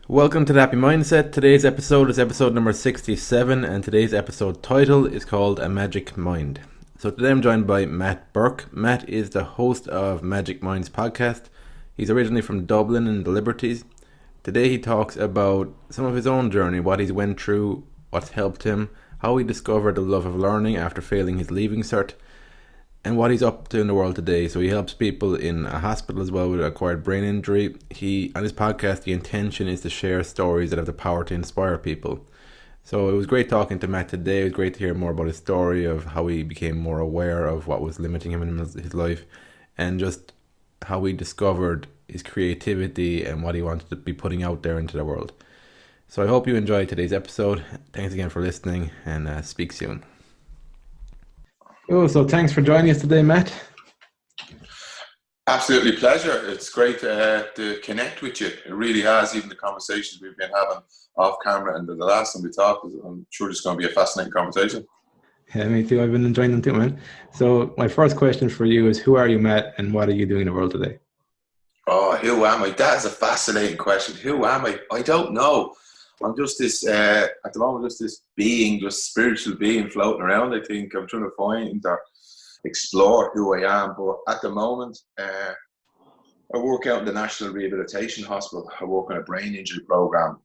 Welcome to the Happy Mindset. Today's episode is episode number 67, and today's episode title is called A Magic Mind. So today I'm joined by Matt Burke. Matt is the host of Magic Minds podcast. He's originally from Dublin in the Liberties. Today he talks about some of his own journey, what he's went through, what's helped him, how he discovered the love of learning after failing his leaving cert, and what he's up to in the world today. So he helps people in a hospital as well with acquired brain injury. On his podcast, the intention is to share stories that have the power to inspire people. So it was great talking to Matt today. It was great to hear more about his story of how he became more aware of what was limiting him in his life, and just how he discovered his creativity and what he wanted to be putting out there into the world. So I hope you enjoyed today's episode. Thanks again for listening, and speak soon. Oh, so thanks for joining us today, Matt. Absolutely pleasure. It's great to connect with you. It really has, even the conversations we've been having off camera and the last time we talked, I'm sure it's going to be a fascinating conversation. Yeah, me too. I've been enjoying them too, man. So my first question for you is, who are you, Matt, and what are you doing in the world today? Oh, who am I? That is a fascinating question. Who am I? I don't know. I'm just this, at the moment, just this being, just spiritual being floating around. I think I'm trying to find or explore who I am. But at the moment, I work out in the National Rehabilitation Hospital. I work on a brain injury program.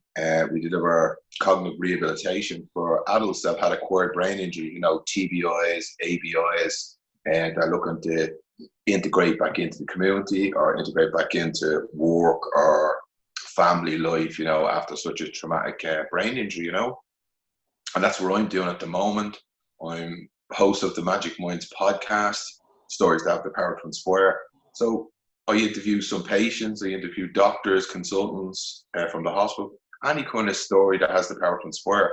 We deliver cognitive rehabilitation for adults that have had acquired brain injury, TBIs, ABIs, and are looking to integrate back into the community or integrate back into work or family life, after such a traumatic brain injury, and that's what I'm doing at the moment. I'm host of the Magic Minds podcast, Stories That Have the Power to Inspire. So I interview some patients, I interview doctors, consultants from the hospital, any kind of story that has the power to inspire.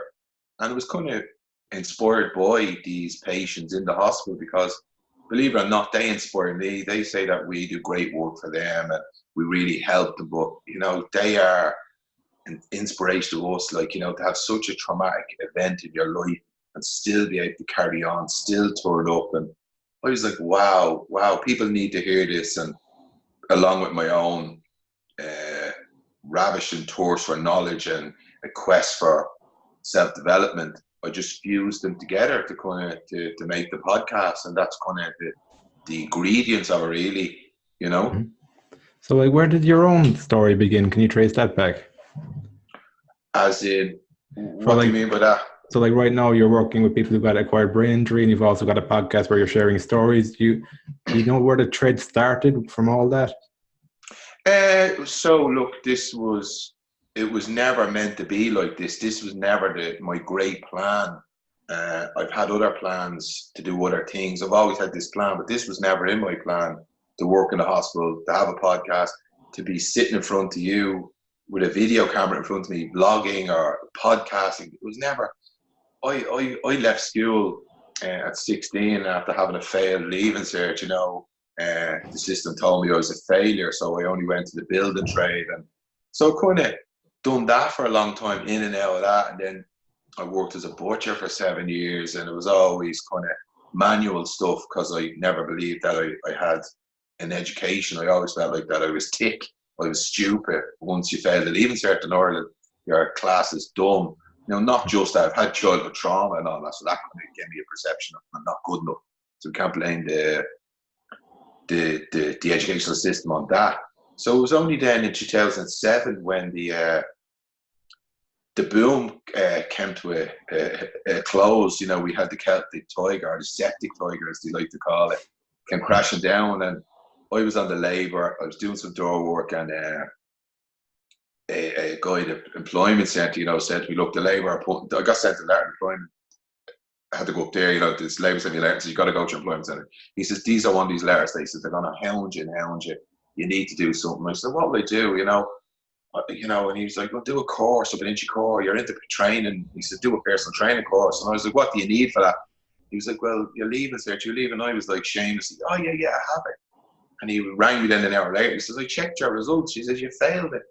And it was kind of inspired by these patients in the hospital because, believe it or not, they inspire me. They say that we do great work for them and we really help them, but they are an inspiration to us, to have such a traumatic event in your life and still be able to carry on, still turn up. And I was like, wow, people need to hear this. And along with my own ravishing thirst for knowledge and a quest for self-development, I just fused them together to kind of to make the podcast, and that's kind of the ingredients of it, really, Mm-hmm. So, where did your own story begin? Can you trace that back? As in, what do you mean by that? So, right now, you're working with people who've got acquired brain injury, and you've also got a podcast where you're sharing stories. Do you know where the thread started from all that? So, look, it was never meant to be like this. This was never my great plan. I've had other plans to do other things. I've always had this plan, but this was never in my plan to work in the hospital, to have a podcast, to be sitting in front of you with a video camera in front of me, blogging or podcasting. It was never. I left school at 16 after having a failed leaving cert. The system told me I was a failure, so I only went to the building trade, and so I kind of done that for a long time, in and out of that. And then I worked as a butcher for 7 years, and it was always kind of manual stuff because I never believed that I had an education. I always felt like that I was thick, I was stupid. Once you fail the leaving cert in Ireland, your class is dumb. Not just that, I've had childhood trauma and all that, so that kind of gave me a perception of I'm not good enough. So we can't blame the educational system on that. So it was only then in 2007 when the boom came to a close. We had the Celtic Tiger, or the septic tiger as they like to call it, came crashing down, and I was on the labour. I was doing some door work, and a guy at the employment centre, said to me, look, the labour, I got sent a letter of employment. I had to go up there, this labour sent me a letter, so you got to go to your employment centre. He says, these are one of these letters. They said, they're going to hound you. You need to do something. I said, what will I do, and he was like, well, do a course, an inch course, you're into training. He said, do a personal training course. And I was like, what do you need for that? He was like, well, you're leaving, sir, you're leaving. I was like, shamelessly, oh, yeah, I have it. And he rang me then an hour later. He says, I checked your results. He says, you failed it.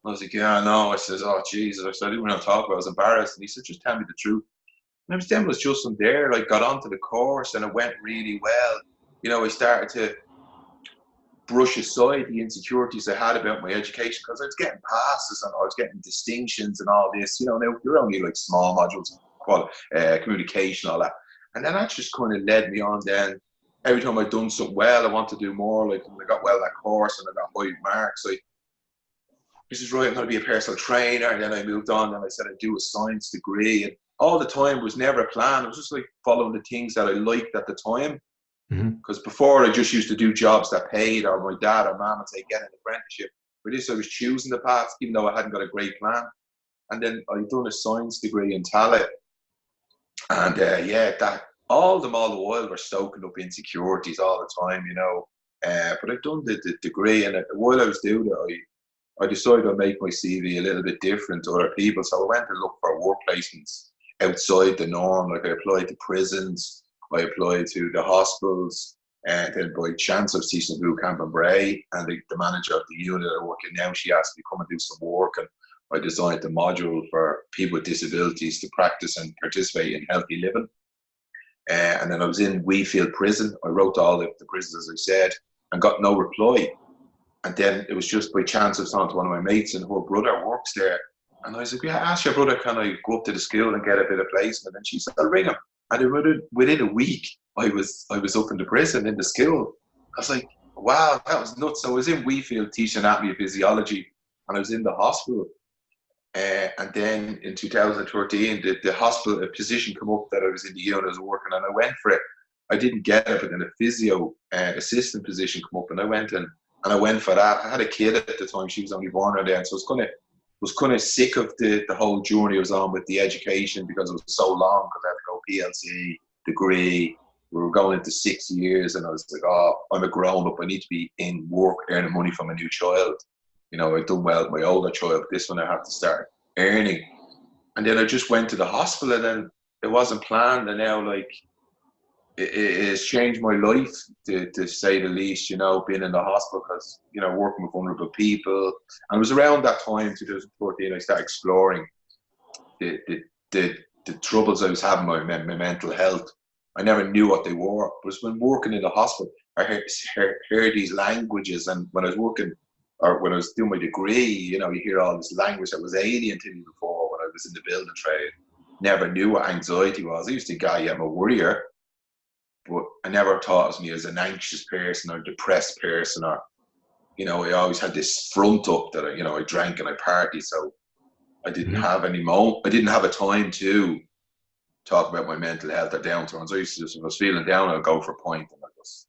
I was like, yeah, I know. I says, oh, Jesus. I said, I didn't want to talk about it. I was embarrassed. And he said, just tell me the truth. And it was just from there, got onto the course, and it went really well. I started to brush aside the insecurities I had about my education, because I was getting passes and I was getting distinctions and all this. Now you're only like small modules, communication, all that. And then that just kind of led me on then. Every time I'd done something well, I want to do more. Like when I got well that course and I got high marks, this is right, I'm going to be a personal trainer. And then I moved on and I said I'd do a science degree. And all the time was never a plan. It was just like following the things that I liked at the time. Because before I just used to do jobs that paid, or my dad or mom would say, get an apprenticeship. For this, I was choosing the path, even though I hadn't got a great plan. And then I'd done a science degree in Tallaght. And that all the while were stoking up insecurities all the time, But I'd done the degree, and while I was doing it, I decided I'd make my CV a little bit different to other people. So I went to look for work placements outside the norm. Like I applied to prisons, I applied to the hospitals, and then by chance I was teaching boot camp in Bray, and the manager of the unit I work in now, she asked me to come and do some work, and I designed a module for people with disabilities to practice and participate in healthy living. And then I was in Wheatfield prison. I wrote to all the prisons, as I said, and got no reply. And then it was just by chance I was talking to one of my mates, and her brother works there. And I was like, yeah, ask your brother, can I go up to the school and get a bit of placement? And she said, I'll ring him. And within a week, I was up in the prison in the school. I was like, wow, that was nuts. So I was in Wheatfield teaching anatomy and physiology, and I was in the hospital. And then in 2013, the hospital, a position come up that I was in the unit I was working, and I went for it. I didn't get it, but then a physio assistant position come up, and I went and I went for that. I had a kid at the time; she was only born then, so I was kind of sick of the whole journey I was on with the education, because it was so long. Because I had to go PLC degree. We were going into 6 years, and I was like, oh, I'm a grown up. I need to be in work, earning money from a new child. I'd done well with my older child. This one I have to start earning. And then I just went to the hospital, and then it wasn't planned. And now, like, it has changed my life, to say the least, being in the hospital, because, working with vulnerable people. And it was around that time, 2014, I started exploring the troubles I was having with my mental health. I never knew what they were. But it's when working in the hospital, I heard these languages. And when I was working, or when I was doing my degree, you hear all this language that was alien to me before when I was in the building trade. Never knew what anxiety was. I used to think, I'm a worrier. But I never thought of me as an anxious person or depressed person, or, I always had this front up that I drank and I partied, so I didn't have I didn't have a time to talk about my mental health or downturns. I used to just, if I was feeling down, I'd go for a pint, and I just,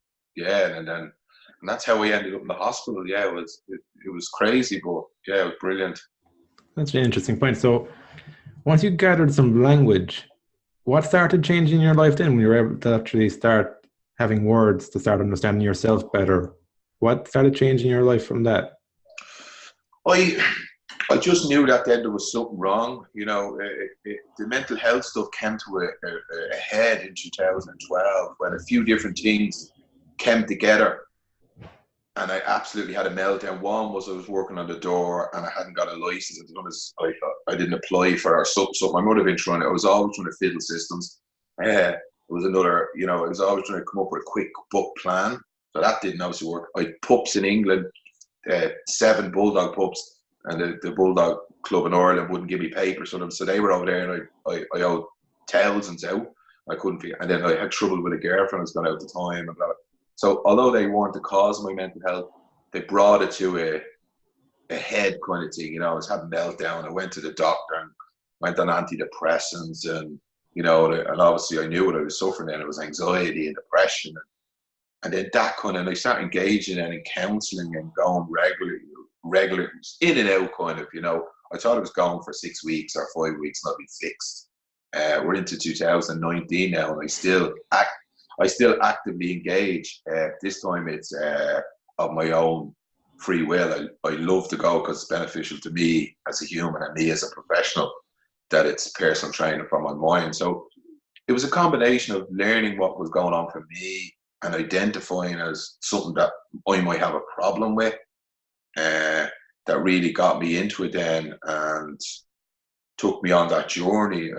and that's how we ended up in the hospital. Yeah, it was crazy, but yeah, it was brilliant. That's an interesting point. So once you gathered some language, what started changing in your life then, when you were able to actually start having words, to start understanding yourself better? What started changing your life from that? I just knew that then there was something wrong. The mental health stuff came to a head in 2012 when a few different things came together. And I absolutely had a meltdown. One was I was working on the door and I hadn't got a license. I didn't apply for something. My mother had been trying to, I was always trying to fiddle systems. It was another, I was always trying to come up with a quick book plan. So that didn't obviously work. I had pups in England, 7 bulldog pups, and the bulldog club in Ireland wouldn't give me papers for them. So they were over there, and I owed thousands out. I couldn't figure, and then I had trouble with a girlfriend who's gone out at the time. And blah, blah. So although they weren't the cause of my mental health, they brought it to a head kind of thing. I was having a meltdown. I went to the doctor and went on antidepressants, and and obviously I knew what I was suffering then. It was anxiety and depression, and then that kind of, and I started engaging in counselling and going regular in and out kind of. I thought I was going for 6 weeks or 5 weeks, and I'd be fixed. We're into 2019 now, and I still actively engage. This time it's of my own free will. I love to go because it's beneficial to me as a human and me as a professional, that it's personal training for my mind. So it was a combination of learning what was going on for me and identifying as something that I might have a problem with, that really got me into it then and took me on that journey.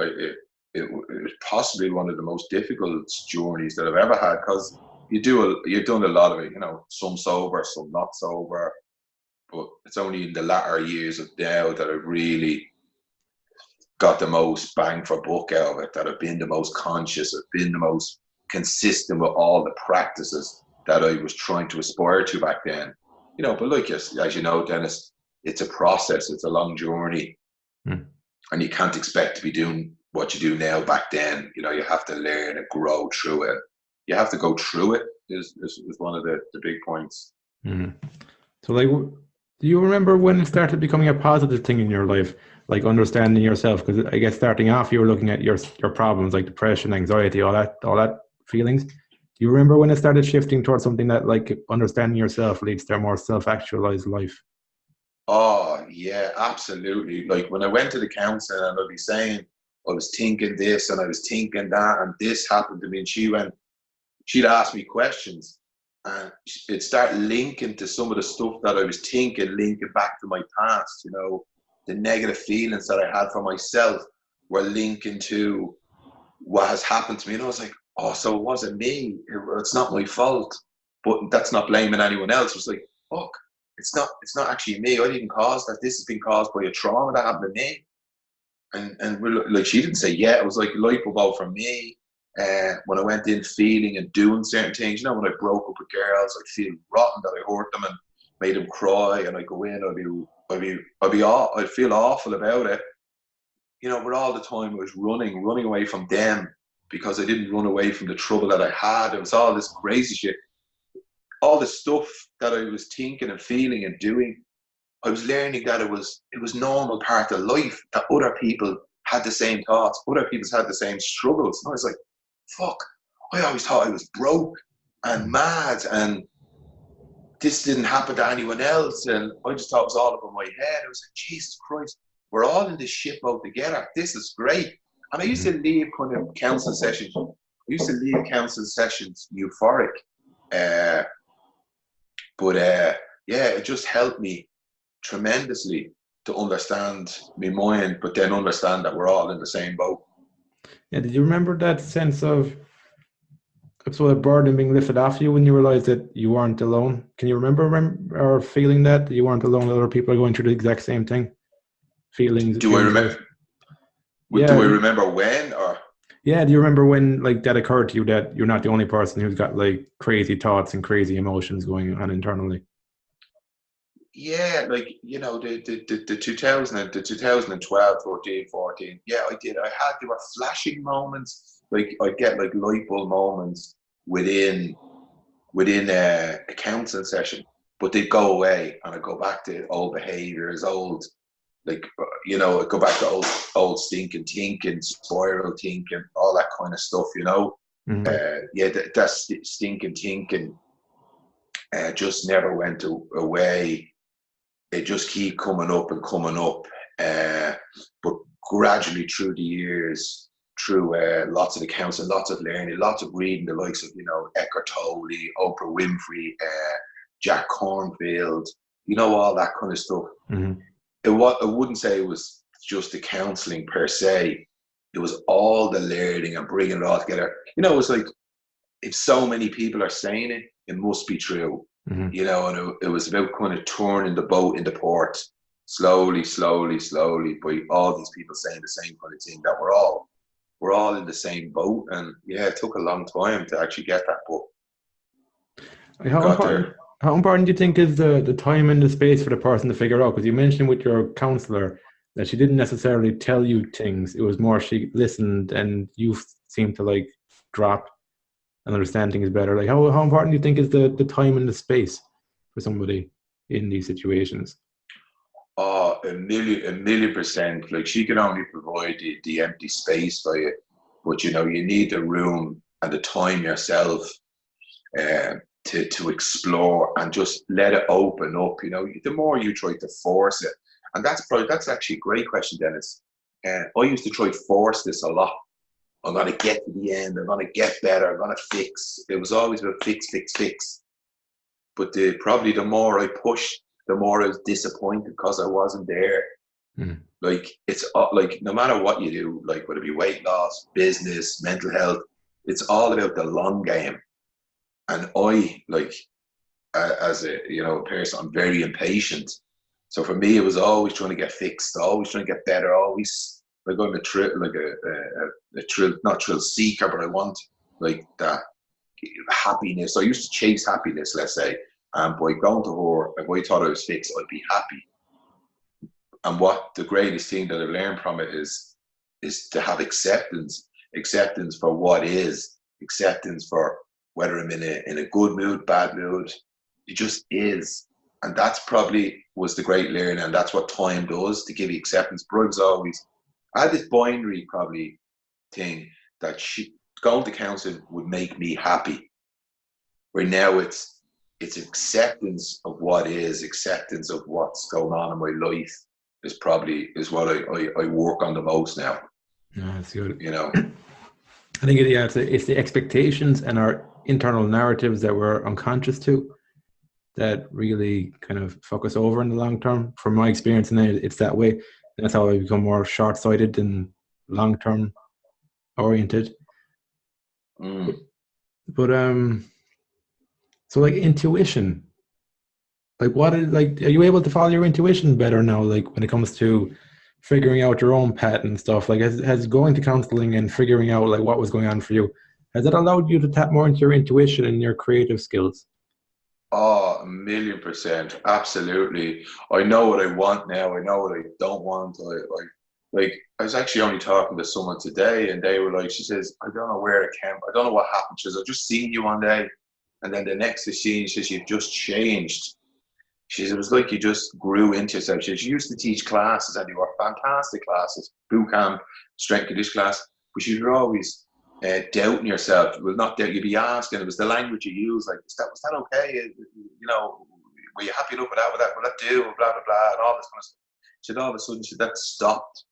It was possibly one of the most difficult journeys that I've ever had, because you've done a lot of it, some sober, some not sober, but it's only in the latter years of now that I've really got the most bang for buck out of it, that I've been the most conscious, I've been the most consistent with all the practices that I was trying to aspire to back then. But like as you know, Dennis, it's a process, it's a long journey, and you can't expect to be doing what you do now back then. You have to learn and grow through it. You have to go through it is one of the big points. So like, do you remember when it started becoming a positive thing in your life, like understanding yourself? Because I guess starting off, you were looking at your problems like depression, anxiety, all that feelings. Do you remember when it started shifting towards something that like understanding yourself leads to a more self-actualized life? Oh yeah, absolutely. Like when I went to the counselor and I'd be saying I was thinking this and I was thinking that and this happened to me, and she'd ask me questions and it'd start linking to some of the stuff that I was thinking, linking back to my past. The negative feelings that I had for myself were linking to what has happened to me. And I was like, oh, so it wasn't me. It's not my fault. But that's not blaming anyone else. It was like, fuck, it's not actually me. I didn't cause that. This has been caused by a trauma that happened to me. And we're like, she didn't say it was like a light bulb out for me. When I went in feeling and doing certain things, when I broke up with girls, I'd feel rotten that I hurt them and made them cry, and I go in, I'd feel awful about it. But all the time I was running away from them because I didn't run away from the trouble that I had. It was all this crazy shit, all the stuff that I was thinking and feeling and doing. I was learning that it was normal part of life, that other people had the same thoughts, other people had the same struggles. And I was like, fuck, I always thought I was broke and mad and this didn't happen to anyone else, and I just thought it was all up in my head. I was like, Jesus Christ, we're all in this shit boat together. This is great. And I used to leave kind of counselling sessions. Euphoric. But it just helped me tremendously to understand my mind, but then understand that we're all in the same boat. Yeah, did you remember that sense of sort of burden being lifted off you when you realized that you weren't alone? Can you remember or feeling that you weren't alone, that other people are going through the exact same thing? Feelings. Do I remember? Yeah. Do I remember when? Or yeah, do you remember when like that occurred to you that you're not the only person who's got like crazy thoughts and crazy emotions going on internally? Yeah, like the 2012, 13, 14. Yeah, I did. There were flashing moments. Like I'd get like light bulb moments within a counseling session, but they'd go away and I'd go back to old behaviors, old I'd go back to old stinking thinking, spiral thinking, all that kind of stuff. That stinking thinking just never went away. It just keep coming up and coming up. But gradually through the years, through lots of the counseling, lots of learning, lots of reading, the likes of, Eckhart Tolle, Oprah Winfrey, Jack Cornfield, all that kind of stuff. Mm-hmm. I wouldn't say it was just the counseling per se. It was all the learning and bringing it all together. It was like, if so many people are saying it, it must be true. Mm-hmm. And it was about kind of turning the boat into port slowly by all these people saying the same kind of thing, that we're all in the same boat. And yeah, it took a long time to actually get that book. How important do you think is the time and the space for the person to figure out? Because you mentioned with your counselor that she didn't necessarily tell you things. It was more she listened and you seemed to like drop and understand things better. Like how important do you think is the time and the space for somebody in these situations? Oh, a million percent. Like she can only provide the empty space for you, but you need the room and the time yourself to explore and just let it open up. The more you try to force it, and that's actually a great question, Dennis. I used to try to force this a lot. I'm going to get to the end. I'm going to get better. I'm going to fix. It was always about fix. But probably the more I pushed, the more I was disappointed because I wasn't there. Mm. Like it's like no matter what you do, like whether it be weight loss, business, mental health, it's all about the long game. And I, like, as a, you know, person, I'm very impatient. So for me, it was always trying to get fixed, always trying to get better, always like I'm a thrill, not thrill seeker, but I want like that happiness. I used to chase happiness, let's say, and by going to her, if I thought I was fixed, I'd be happy. And what the greatest thing that I learned from it is to have acceptance for what is, acceptance for whether I'm in a good mood, bad mood. It just is. And that's probably was the great learning, and that's what time does to give you acceptance. But I had this binary probably thing that going to counseling would make me happy. Where now it's acceptance of what is, acceptance of what's going on in my life is what I work on the most now. No, that's good. You know, I think it's the expectations and our internal narratives that we're unconscious to that really kind of fuck us over in the long term. From my experience, and it's that way. And that's how I become more short-sighted and long-term oriented. But so like intuition, like are you able to follow your intuition better now? Like when it comes to figuring out your own path and stuff, like has going to counseling and figuring out like what was going on for you, has it allowed you to tap more into your intuition and your creative skills? Oh, 1,000,000%. Absolutely. I know what I want now. I know what I don't want. I was actually only talking to someone today, and they were like, she says, I don't know where it came. I don't know what happened. She says, I've just seen you one day. And then the next thing she says, you've just changed. She says, it was like you just grew into yourself. She says, you used to teach classes, and they were fantastic classes, boot camp, strength conditioning class. But you were always doubting yourself. Well, not doubt, you'd be asking. It was the language you use. Like, was that okay? You know, were you happy enough with that? Will that do? Blah blah blah, and all this kind of stuff. She said, all of a sudden, that stopped.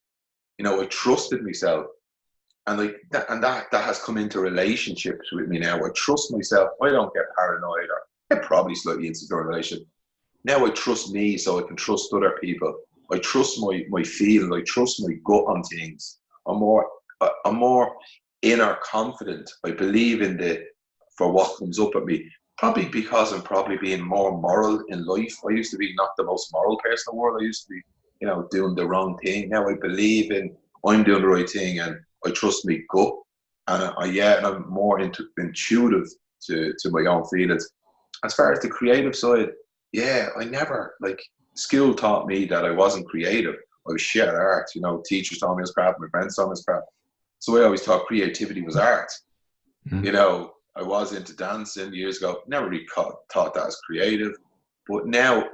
You know, I trusted myself, and like that, and that has come into relationships with me now. I trust myself. I don't get paranoid, or I'm probably slightly insecure in a relationship. Now I trust me, so I can trust other people. I trust my feeling. I trust my gut on things. I'm more inner confident. I believe for what comes up at me. Probably because I'm probably being more moral in life. I used to be not the most moral person in the world. I used to be, you know, doing the wrong thing. Now I believe I'm doing the right thing, and I trust my gut. And and I'm more intuitive to my own feelings. As far as the creative side, yeah, I never, like, school taught me that I wasn't creative. I was shit at art. You know, teachers taught me as crap, my friends taught me as crap. So I always thought creativity was art. You know, I was into dancing years ago. Never really thought that as creative. But now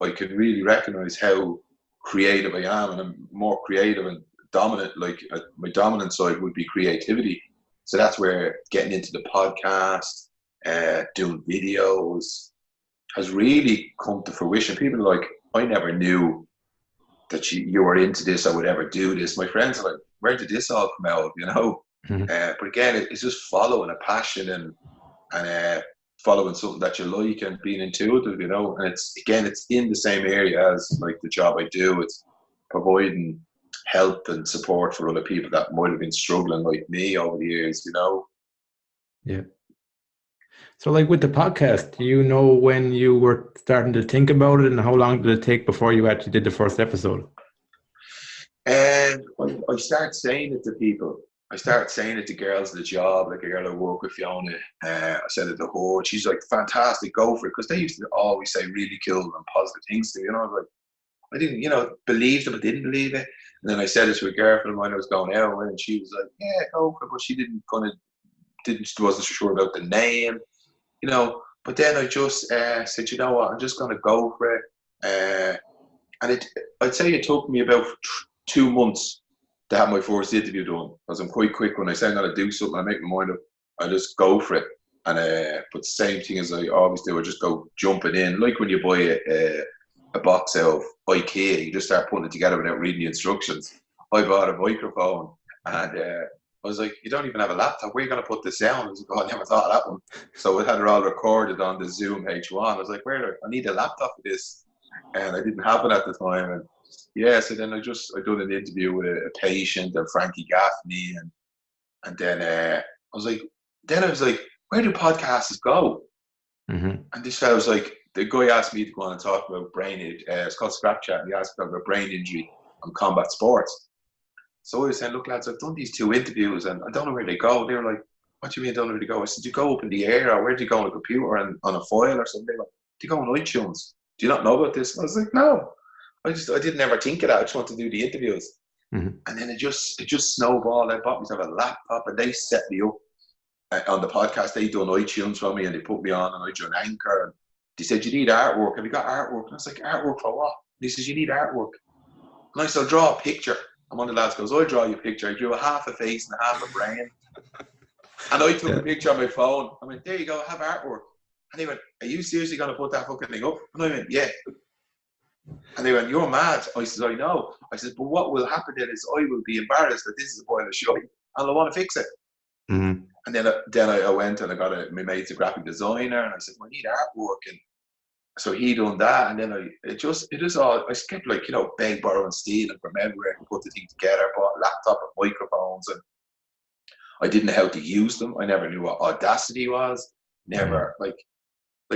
I can really recognize how creative I am, and I'm more creative and dominant. Like my dominant side would be creativity. So that's where getting into the podcast, doing videos, has really come to fruition. People are like, I never knew that you were into this or would ever do this. My friends are like, where did this all come out? You know. But again, it's just following a passion and following something that you like and being intuitive, you know. And it's in the same area as like the job I do. It's providing help and support for other people that might have been struggling like me over the years, you know. Yeah. So like with the podcast, do you know when you were starting to think about it, and how long did it take before you actually did the first episode? And I started saying it to people. I started saying it to girls at the job, like a girl I work with, Fiona. I said it to her. She's like, fantastic, go for it. Because they used to always say really cool and positive things to me. You know, like, I didn't, you know, believe them, but didn't believe it. And then I said it to a girlfriend of mine I was going out with, and she was like, yeah, go for it. But she wasn't sure about the name, you know. But then I just said, you know what, I'm just going to go for it. And I'd say it took me about 2 months to have my first interview done, because I'm quite quick. When I say I'm going to do something, I make my mind up, I just go for it. And but the same thing as I always do, I just go jumping in. Like when you buy a box out of IKEA, you just start putting it together without reading the instructions. I bought a microphone, and I was like, you don't even have a laptop, where are you going to put this down? I was like, oh, I never thought of that one. So I had it all recorded on the Zoom H1. I was like, I need a laptop for this. And I didn't have it at the time. And yeah, so then I done an interview with a patient, and Frankie Gaffney, and then I was like, where do podcasts go? Mm-hmm. And this fellow was like, the guy asked me to go on and talk about it's called Scrap Chat, and he asked about brain injury and combat sports. So I was saying, look, lads, I've done these 2 interviews and I don't know where they go. They were like, what do you mean I don't know where they go? I said, do you go up in the air, or where do you go on a computer and on a file or something? They were like, do you go on iTunes? Do you not know about this? And I was like, no. I didn't ever think of that. I just want to do the interviews. Mm-hmm. And then it just snowballed. I bought myself a laptop and they set me up on the podcast. They done iTunes for me and they put me on and I joined Anchor. And they said, you need artwork. Have you got artwork? And I was like, artwork for what? And he says, you need artwork. And I said, I'll draw a picture. And one of the lads goes, I'll draw you a picture. I drew a half a face and a half a brain. And I took a picture on my phone. I went, there you go, have artwork. And they went, are you seriously going to put that fucking thing up? And I went, yeah. And they went, you're mad. I said, I know. I said, but what will happen then is I will be embarrassed that this is a boil of shite and I want to fix it. Mm-hmm. And then I went and I got my mate's a graphic designer and I said, well, I need artwork. And so he done that. And then I kept like, beg, borrow and steal and from everywhere and put the thing together, bought a laptop and microphones, and I didn't know how to use them. I never knew what Audacity was. Never, like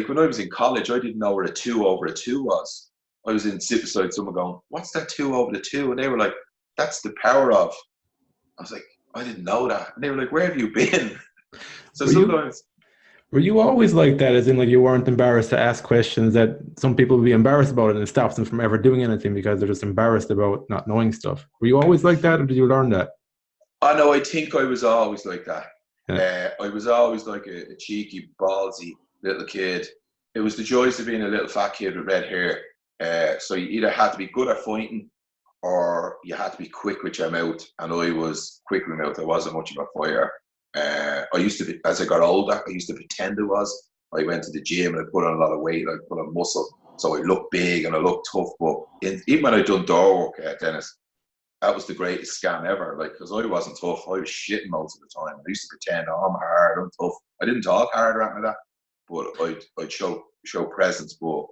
when I was in college, I didn't know what a 2 over a 2 was. I was sitting beside someone going, what's that 2 over the 2? And they were like, that's the power of. I was like, I didn't know that. And they were like, where have you been? So sometimes. Were you always like that, as in like you weren't embarrassed to ask questions that some people would be embarrassed about and it stops them from ever doing anything because they're just embarrassed about not knowing stuff? Were you always like that, or did you learn that? I know, I think I was always like that. Yeah. I was always like a cheeky, ballsy little kid. It was the joys of being a little fat kid with red hair. So you either had to be good at fighting or you had to be quick with your mouth. And I was quick with my mouth. I wasn't much of a fighter. I used to be, as I got older, I used to pretend I was. I went to the gym and I put on a lot of weight. I put on muscle. So I looked big and I looked tough. But even when I done door work, Dennis, that was the greatest scam ever. Like, because I wasn't tough. I was shitting most of the time. I used to pretend, oh, I'm hard, I'm tough. I didn't talk hard or anything like that. But I'd show presence. But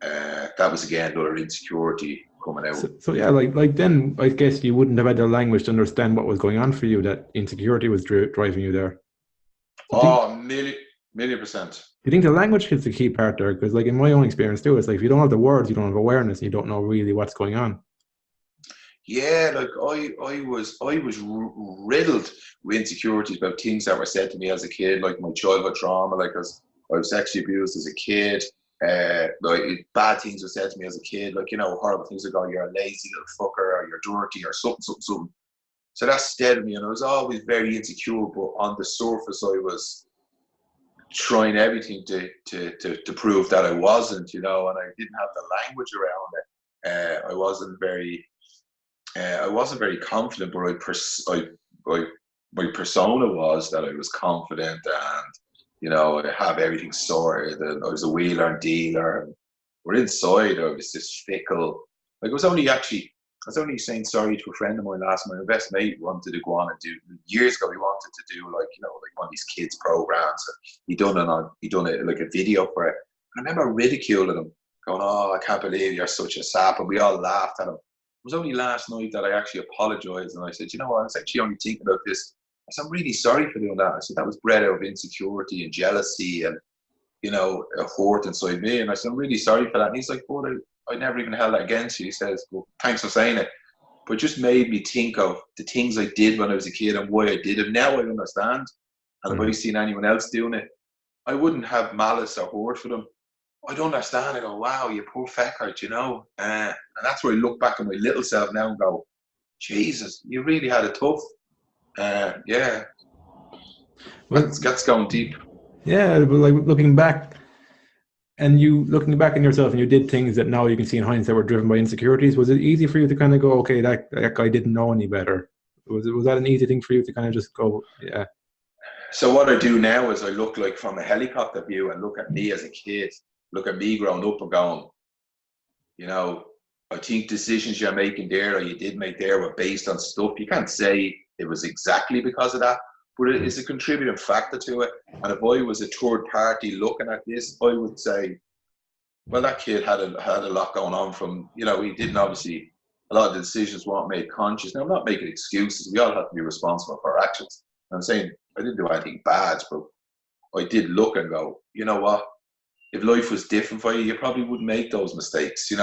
that was, again, another insecurity coming out. So yeah, like then I guess you wouldn't have had the language to understand what was going on for you, that insecurity was driving you there. Million percent. Do you think the language is the key part there? Because like in my own experience too, it's like if you don't have the words, you don't have awareness, and you don't know really what's going on. Yeah, like I was riddled with insecurities about things that were said to me as a kid, like my childhood trauma, like as I was sexually abused as a kid. Like bad things were said to me as a kid, like horrible things like, oh, you're a lazy little fucker, or you're dirty, or something. So that stayed with me, and I was always very insecure. But on the surface, I was trying everything to prove that I wasn't, and I didn't have the language around it. I wasn't very confident, but my persona was that I was confident and I have everything sorted, and I was a wheeler and dealer. And we're inside, I was this fickle. Like I was only saying sorry to a friend of mine last night. My best mate wanted to go on and do, years ago, he wanted to do like one of these kids programs. He done it like a video for it. I remember ridiculing him, going, "Oh, I can't believe you're such a sap," and we all laughed at him. It was only last night that I actually apologized, and I said, you know what, I was actually only thinking about this. I said, I'm really sorry for doing that. I said, that was bred out of insecurity and jealousy and, a hurt inside me. And I said, I'm really sorry for that. And he's like, "But I never even held that against you." He says, "Well, thanks for saying it." But it just made me think of the things I did when I was a kid and why I did it. Now I understand. And if I seen anyone else doing it, I wouldn't have malice or hurt for them. I'd understand. I go, wow, you poor fecker, and that's where I look back at my little self now and go, Jesus, you really had it tough. Yeah. Well, that's going deep. Yeah, but like looking back in yourself, and you did things that now you can see in hindsight were driven by insecurities. Was it easy for you to kind of go, okay, that guy didn't know any better? Was that an easy thing for you to kind of just go, yeah? So what I do now is I look like from a helicopter view and look at me as a kid, look at me growing up and going, I think decisions you're making there or you did make there were based on stuff. You can't say it was exactly because of that, but it is a contributing factor to it. And if I was a third party looking at this, I would say, well, that kid had a lot going on from, he didn't obviously, a lot of the decisions weren't made conscious. Now, I'm not making excuses. We all have to be responsible for our actions. I'm saying I didn't do anything bad, but I did look and go, you know what? If life was different for you, you probably wouldn't make those mistakes, and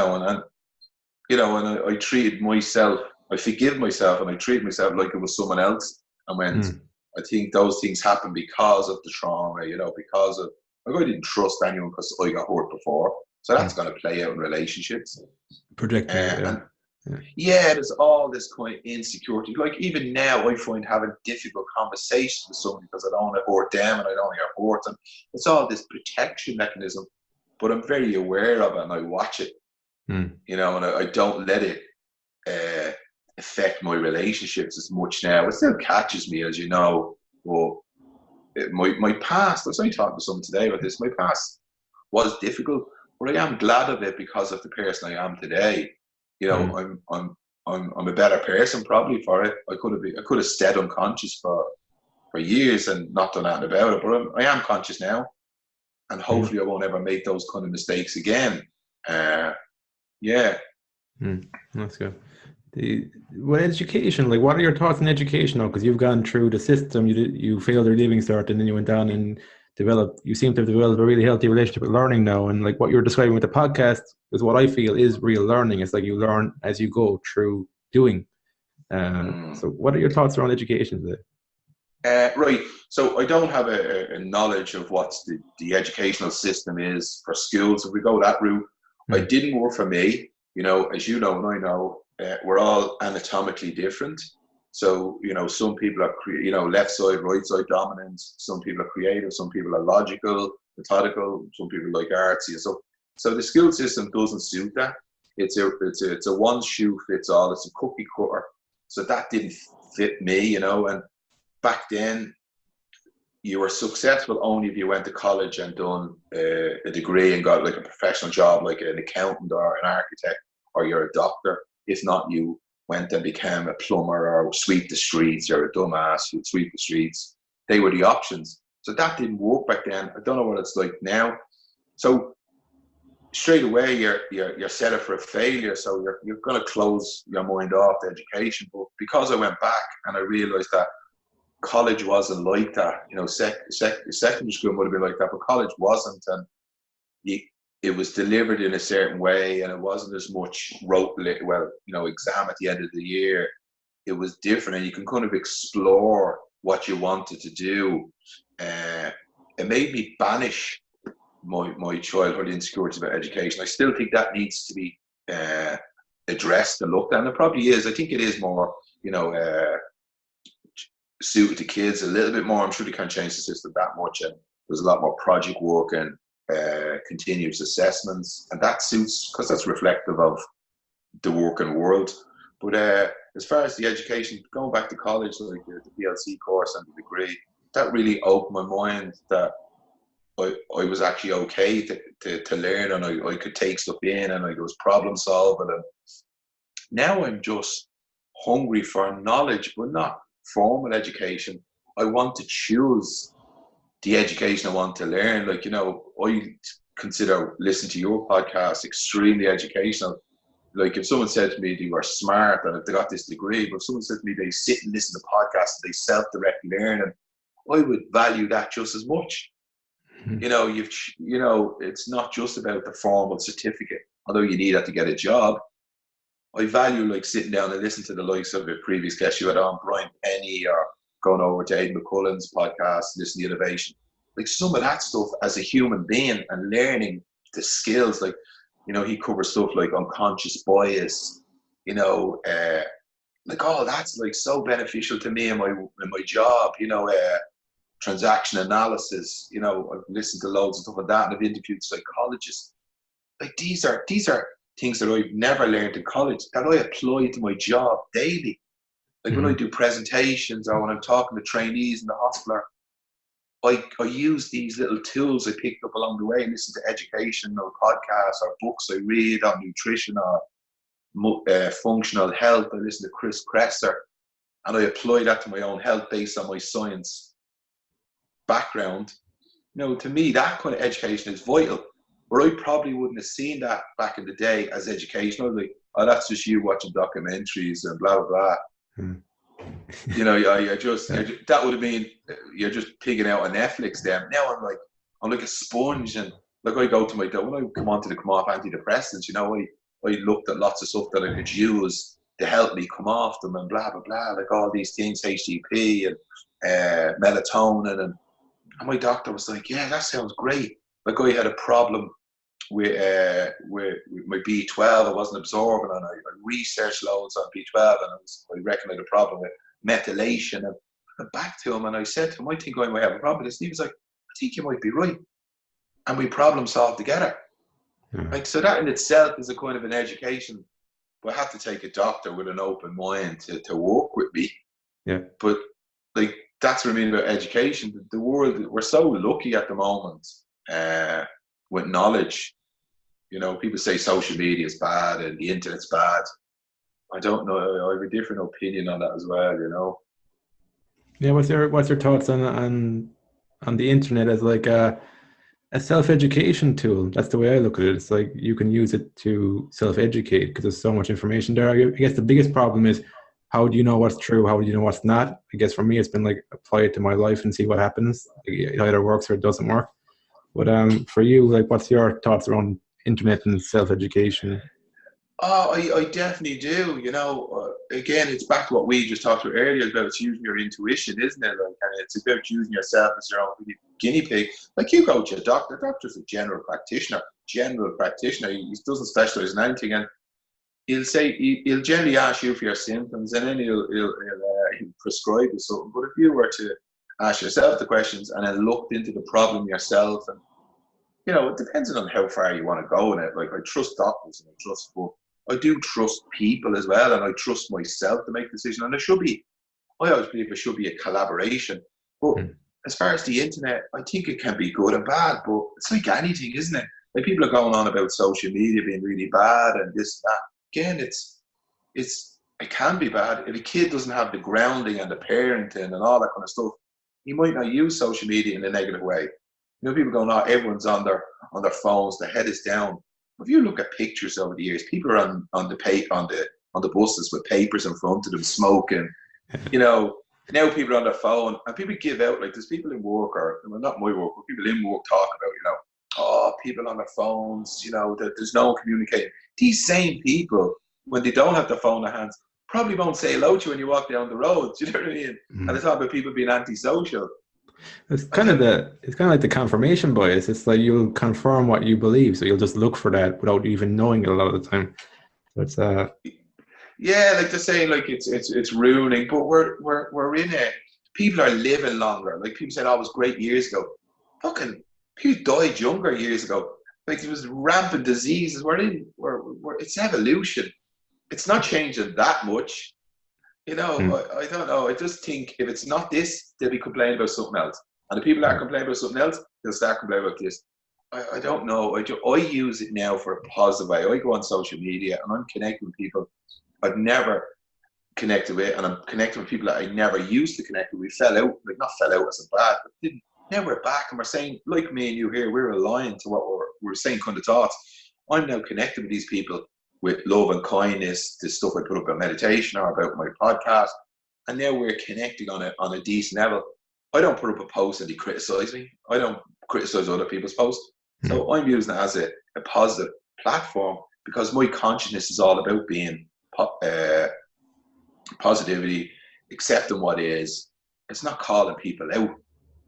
I treated myself, I forgive myself, and I treat myself like it was someone else. And when I think those things happen because of the trauma, because of, like, I didn't trust anyone because I got hurt before. So that's going to play out in relationships. Projecting. There's all this kind of insecurity. Like, even now, I find having difficult conversations with someone because I don't want to hurt them and I don't want to get hurt. And it's all this protection mechanism, but I'm very aware of it and I watch it, and I don't let it affect my relationships as much now. It still catches me, as you know. Well, my past, I was only talking to someone today about this, my past was difficult, but I am glad of it because of the person I am today. I'm a better person probably for it. I could have stayed unconscious for years and not done anything about it, but I am conscious now, and hopefully I won't ever make those kind of mistakes again. That's good. What education? Like, what are your thoughts on education now? Because you've gone through the system, you failed your Leaving Cert, and then you went down and developed. You seem to have developed a really healthy relationship with learning now. And like what you're describing with the podcast is what I feel is real learning. It's like you learn as you go through doing. So, what are your thoughts around education today? Right. So I don't have a knowledge of what the educational system is for schools. If we go that route, it didn't work for me. As you know and I know, we're all anatomically different. So, some people are, left side, right side dominant. Some people are creative. Some people are logical, methodical. Some people like artsy. So the school system doesn't suit that. It's a one shoe fits all. It's a cookie cutter. So that didn't fit me, and back then, you were successful only if you went to college and done a degree and got like a professional job, like an accountant or an architect, or you're a doctor. If not, you went and became a plumber or sweep the streets. You're a dumbass, you'd sweep the streets. They were the options. So that didn't work back then. I don't know what it's like now. So straight away, you're set up for a failure. So you're going to close your mind off to education. But because I went back and I realized that college wasn't like that, secondary school would have been like that, but college wasn't, and it was delivered in a certain way, and it wasn't as much exam at the end of the year. It was different, and you can kind of explore what you wanted to do. It made me banish my childhood insecurities about education. I still think that needs to be addressed and looked at, and it probably is. I think it is more, suited to kids a little bit more. I'm sure they can't change the system that much, and there's a lot more project work and continuous assessments, and that suits because that's reflective of the working world. But as far as the education, going back to college, like the PLC course and the degree, that really opened my mind that I was actually okay to learn, and I could take stuff in, and I was problem solving. And now I'm just hungry for knowledge, but not formal education. I want to choose the education I want to learn. Like, I consider listening to your podcast extremely educational. Like, if someone said to me they were smart and if they got this degree, but if someone said to me they sit and listen to podcasts and they self-direct learn, and I would value that just as much. It's not just about the formal certificate, although you need that to get a job. I value like sitting down and listening to the likes of a previous guest you had on, Brian Penny, or going over to Aidan McCullen's podcast, Listen to Innovation. Like, some of that stuff as a human being and learning the skills, like, he covers stuff like unconscious bias, like all that's like so beneficial to me in my job, transaction analysis, I've listened to loads of stuff like that, and I've interviewed psychologists. Like, these are things that I've never learned in college that I apply to my job daily. Like, when I do presentations or when I'm talking to trainees in the hospital, I use these little tools I picked up along the way and listen to educational podcasts or books I read on nutrition or functional health. I listen to Chris Kresser, and I apply that to my own health based on my science background. To me, that kind of education is vital. Or I probably wouldn't have seen that back in the day as educational. Like, oh, that's just you watching documentaries and blah, blah, blah. You know, that would have been, you're just pigging out on Netflix then. Now I'm like a sponge, and like I go to when I come off antidepressants, you know, I looked at lots of stuff that I could use to help me come off them and blah, blah, blah, like all these things, HTP and melatonin. And my doctor was like, yeah, that sounds great. Like I had a problem with my B12, I wasn't absorbing, and I researched loads on B12, and I reckon I had a problem with methylation. And I went back to him and I said to him, I think I might have a problem with this. And he was like, I think you might be right. And we problem solved together. Like, so that in itself is a kind of an education. But I have to take a doctor with an open mind to work with me. Yeah. But like, that's what I mean about education. The world, we're so lucky at the moment with knowledge. You know, people say social media is bad and the internet's bad. I don't know. I have a different opinion on that as well, you know. Yeah, what's your thoughts on the internet as like a self-education tool? That's the way I look at it. It's like you can use it to self-educate because there's so much information there. I guess the biggest problem is, how do you know what's true? How do you know what's not? I guess for me, it's been like, apply it to my life and see what happens. It either works or it doesn't work. But for you, like, what's your thoughts around internet and self-education? Oh, I definitely do. You know, again, it's back to what we just talked about earlier about using your intuition, isn't it? Like, and it's about using yourself as your own guinea pig. Like, you go to a doctor. The doctor's a general practitioner. He doesn't specialize in anything, and he'll generally ask you for your symptoms, and then he'll prescribe you something. But if you were to ask yourself the questions and then looked into the problem yourself, and you know, it depends on how far you want to go in it. Like, I trust doctors and but I do trust people as well, and I trust myself to make decisions. And I always believe there should be a collaboration. But as far as the internet, I think it can be good and bad, but it's like anything, isn't it? Like, people are going on about social media being really bad and this, that. Again, it can be bad. If a kid doesn't have the grounding and the parenting and all that kind of stuff, he might not use social media in a negative way. You know, people go, no, everyone's on their phones, their head is down. If you look at pictures over the years, people are on the buses with papers in front of them, smoking. You know, now people are on their phone, and people give out, like, there's people in work, or well, not my work, but people in work talk about, you know, oh, people on their phones, you know, that there's no communicating. These same people, when they don't have their phone in their hands, probably won't say hello to you when you walk down the road. Do you know what I mean? And they talk about people being antisocial. It's kind of like the confirmation bias. It's like you'll confirm what you believe, so you'll just look for that without even knowing it a lot of the time. So it's yeah, like they're saying, like it's ruining, but we're in it. People are living longer. Like, people said, oh, it was great years ago. Fucking people died younger years ago. Like, there was rampant diseases. It's evolution. It's not changing that much. You know, I don't know. I just think if it's not this, they'll be complaining about something else. And the people that are complaining about something else, they'll start complaining about this. I don't know. I use it now for a positive way. I go on social media and I'm connecting with people I've never connected with, and I'm connecting with people that I never used to connect with. We fell out, like, not fell out as a bad, but didn't. Now we're back and we're saying, like me and you here, we're aligned to what we're saying kind of thoughts. I'm now connected with these people with love and kindness, the stuff I put up about meditation or about my podcast, and now we're connecting on a decent level. I don't put up a post and they criticize me. I don't criticize other people's posts. So I'm using it as a positive platform, because my consciousness is all about being positivity, accepting what is. It's not calling people out,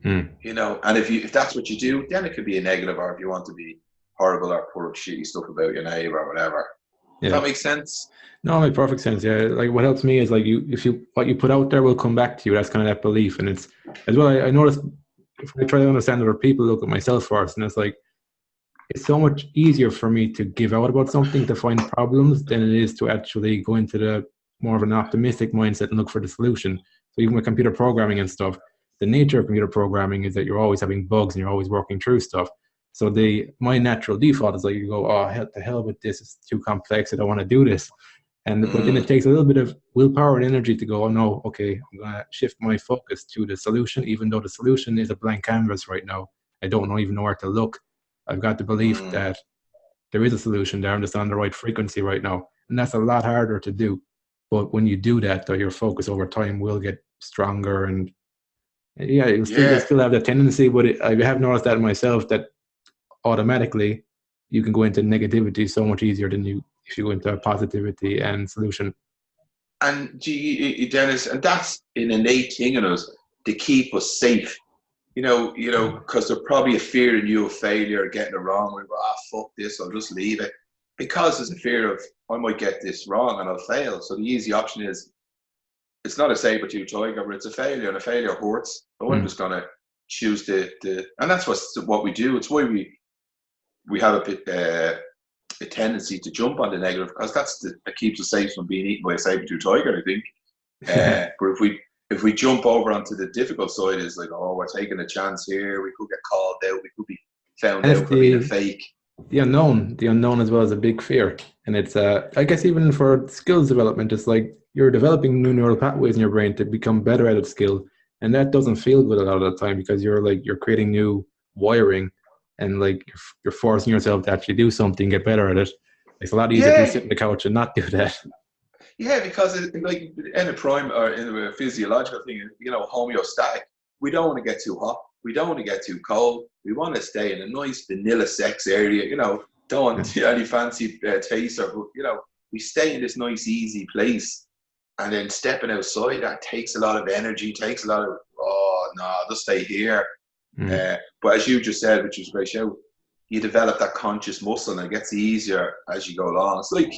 you know. And if that's what you do, then it could be a negative, or if you want to be horrible or put up shitty stuff about your neighbor or whatever. Yeah. Does that make sense? No, it makes perfect sense. Yeah, like, what helps me is, like, what you put out there will come back to you. That's kind of that belief, and it's as well. I noticed, if I try to understand other people, look at myself first, and it's like, it's so much easier for me to give out about something, to find problems, than it is to actually go into the more of an optimistic mindset and look for the solution. So even with computer programming and stuff, the nature of computer programming is that you're always having bugs and you're always working through stuff. So my natural default is like, you go, oh, hell, the hell with this, it's too complex, I don't want to do this. But then it takes a little bit of willpower and energy to go, oh no, okay, I'm going to shift my focus to the solution, even though the solution is a blank canvas right now. I don't even know where to look. I've got the belief that there is a solution there. I'm just on the right frequency right now. And that's a lot harder to do. But when you do that, though, your focus over time will get stronger, and you'll still have that tendency. But I have noticed that myself, that automatically you can go into negativity so much easier than if you go into positivity and solution. And Dennis, and that's an innate thing in us to keep us safe. Because there's probably a fear in you of failure, or getting it wrong. We go, fuck this, I'll just leave it. Because there's a fear of, I might get this wrong and I'll fail. So the easy option is, it's not a saber-tooth tiger, but it's a failure, and a failure hurts. So I'm just going to choose and that's what we do. It's why we have a tendency to jump on the negative, because that keeps us safe from being eaten by a saber-tooth tiger, I think. But if we jump over onto the difficult side, is like, we're taking a chance here. We could get called out. We could be found out for being a fake. The unknown as well is a big fear. And it's, I guess even for skills development, it's like you're developing new neural pathways in your brain to become better at a skill. And that doesn't feel good a lot of the time, because you're creating new wiring, and like you're forcing yourself to actually do something, get better at it. It's a lot easier to sit on the couch and not do that. Yeah, because like in a prime or in a physiological thing, homeostatic. We don't want to get too hot. We don't want to get too cold. We want to stay in a nice vanilla sex area. Don't want any fancy taster, but we stay in this nice easy place. And then stepping outside, that takes a lot of energy. Takes a lot of just stay here. But as you just said, which was a great show, you develop that conscious muscle, and it gets easier as you go along. It's like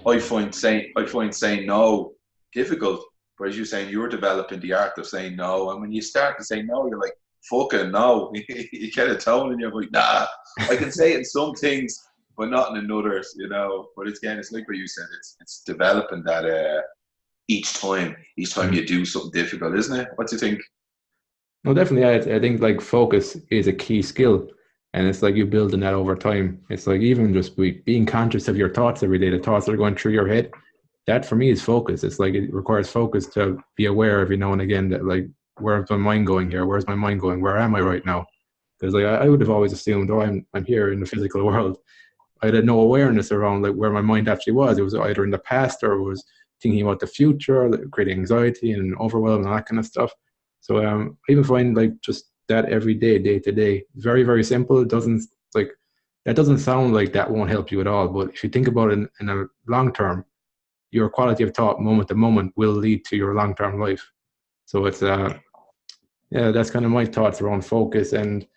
I find saying no difficult, but as you're saying, you're developing the art of saying no. And when you start to say no, you're like, fucking no. You get a tone, and you're like, nah. I can say it in some things, but not in others. But it's like what you said. It's developing that each time you do something difficult, isn't it? What do you think? No, definitely. I think like focus is a key skill, and it's like you building that over time. It's like even just being conscious of your thoughts every day, the thoughts that are going through your head. That for me is focus. It's like it requires focus to be aware every now and again that, like, where's my mind going here? Where's my mind going? Where am I right now? Because like I would have always assumed, I'm here in the physical world. I had no awareness around like where my mind actually was. It was either in the past, or it was thinking about the future, like, creating anxiety and overwhelm and that kind of stuff. So I even find like just that every day to day, very, very simple. It doesn't sound like that won't help you at all. But if you think about it in a long term, your quality of thought moment to moment will lead to your long term life. So it's that's kind of my thoughts around focus. And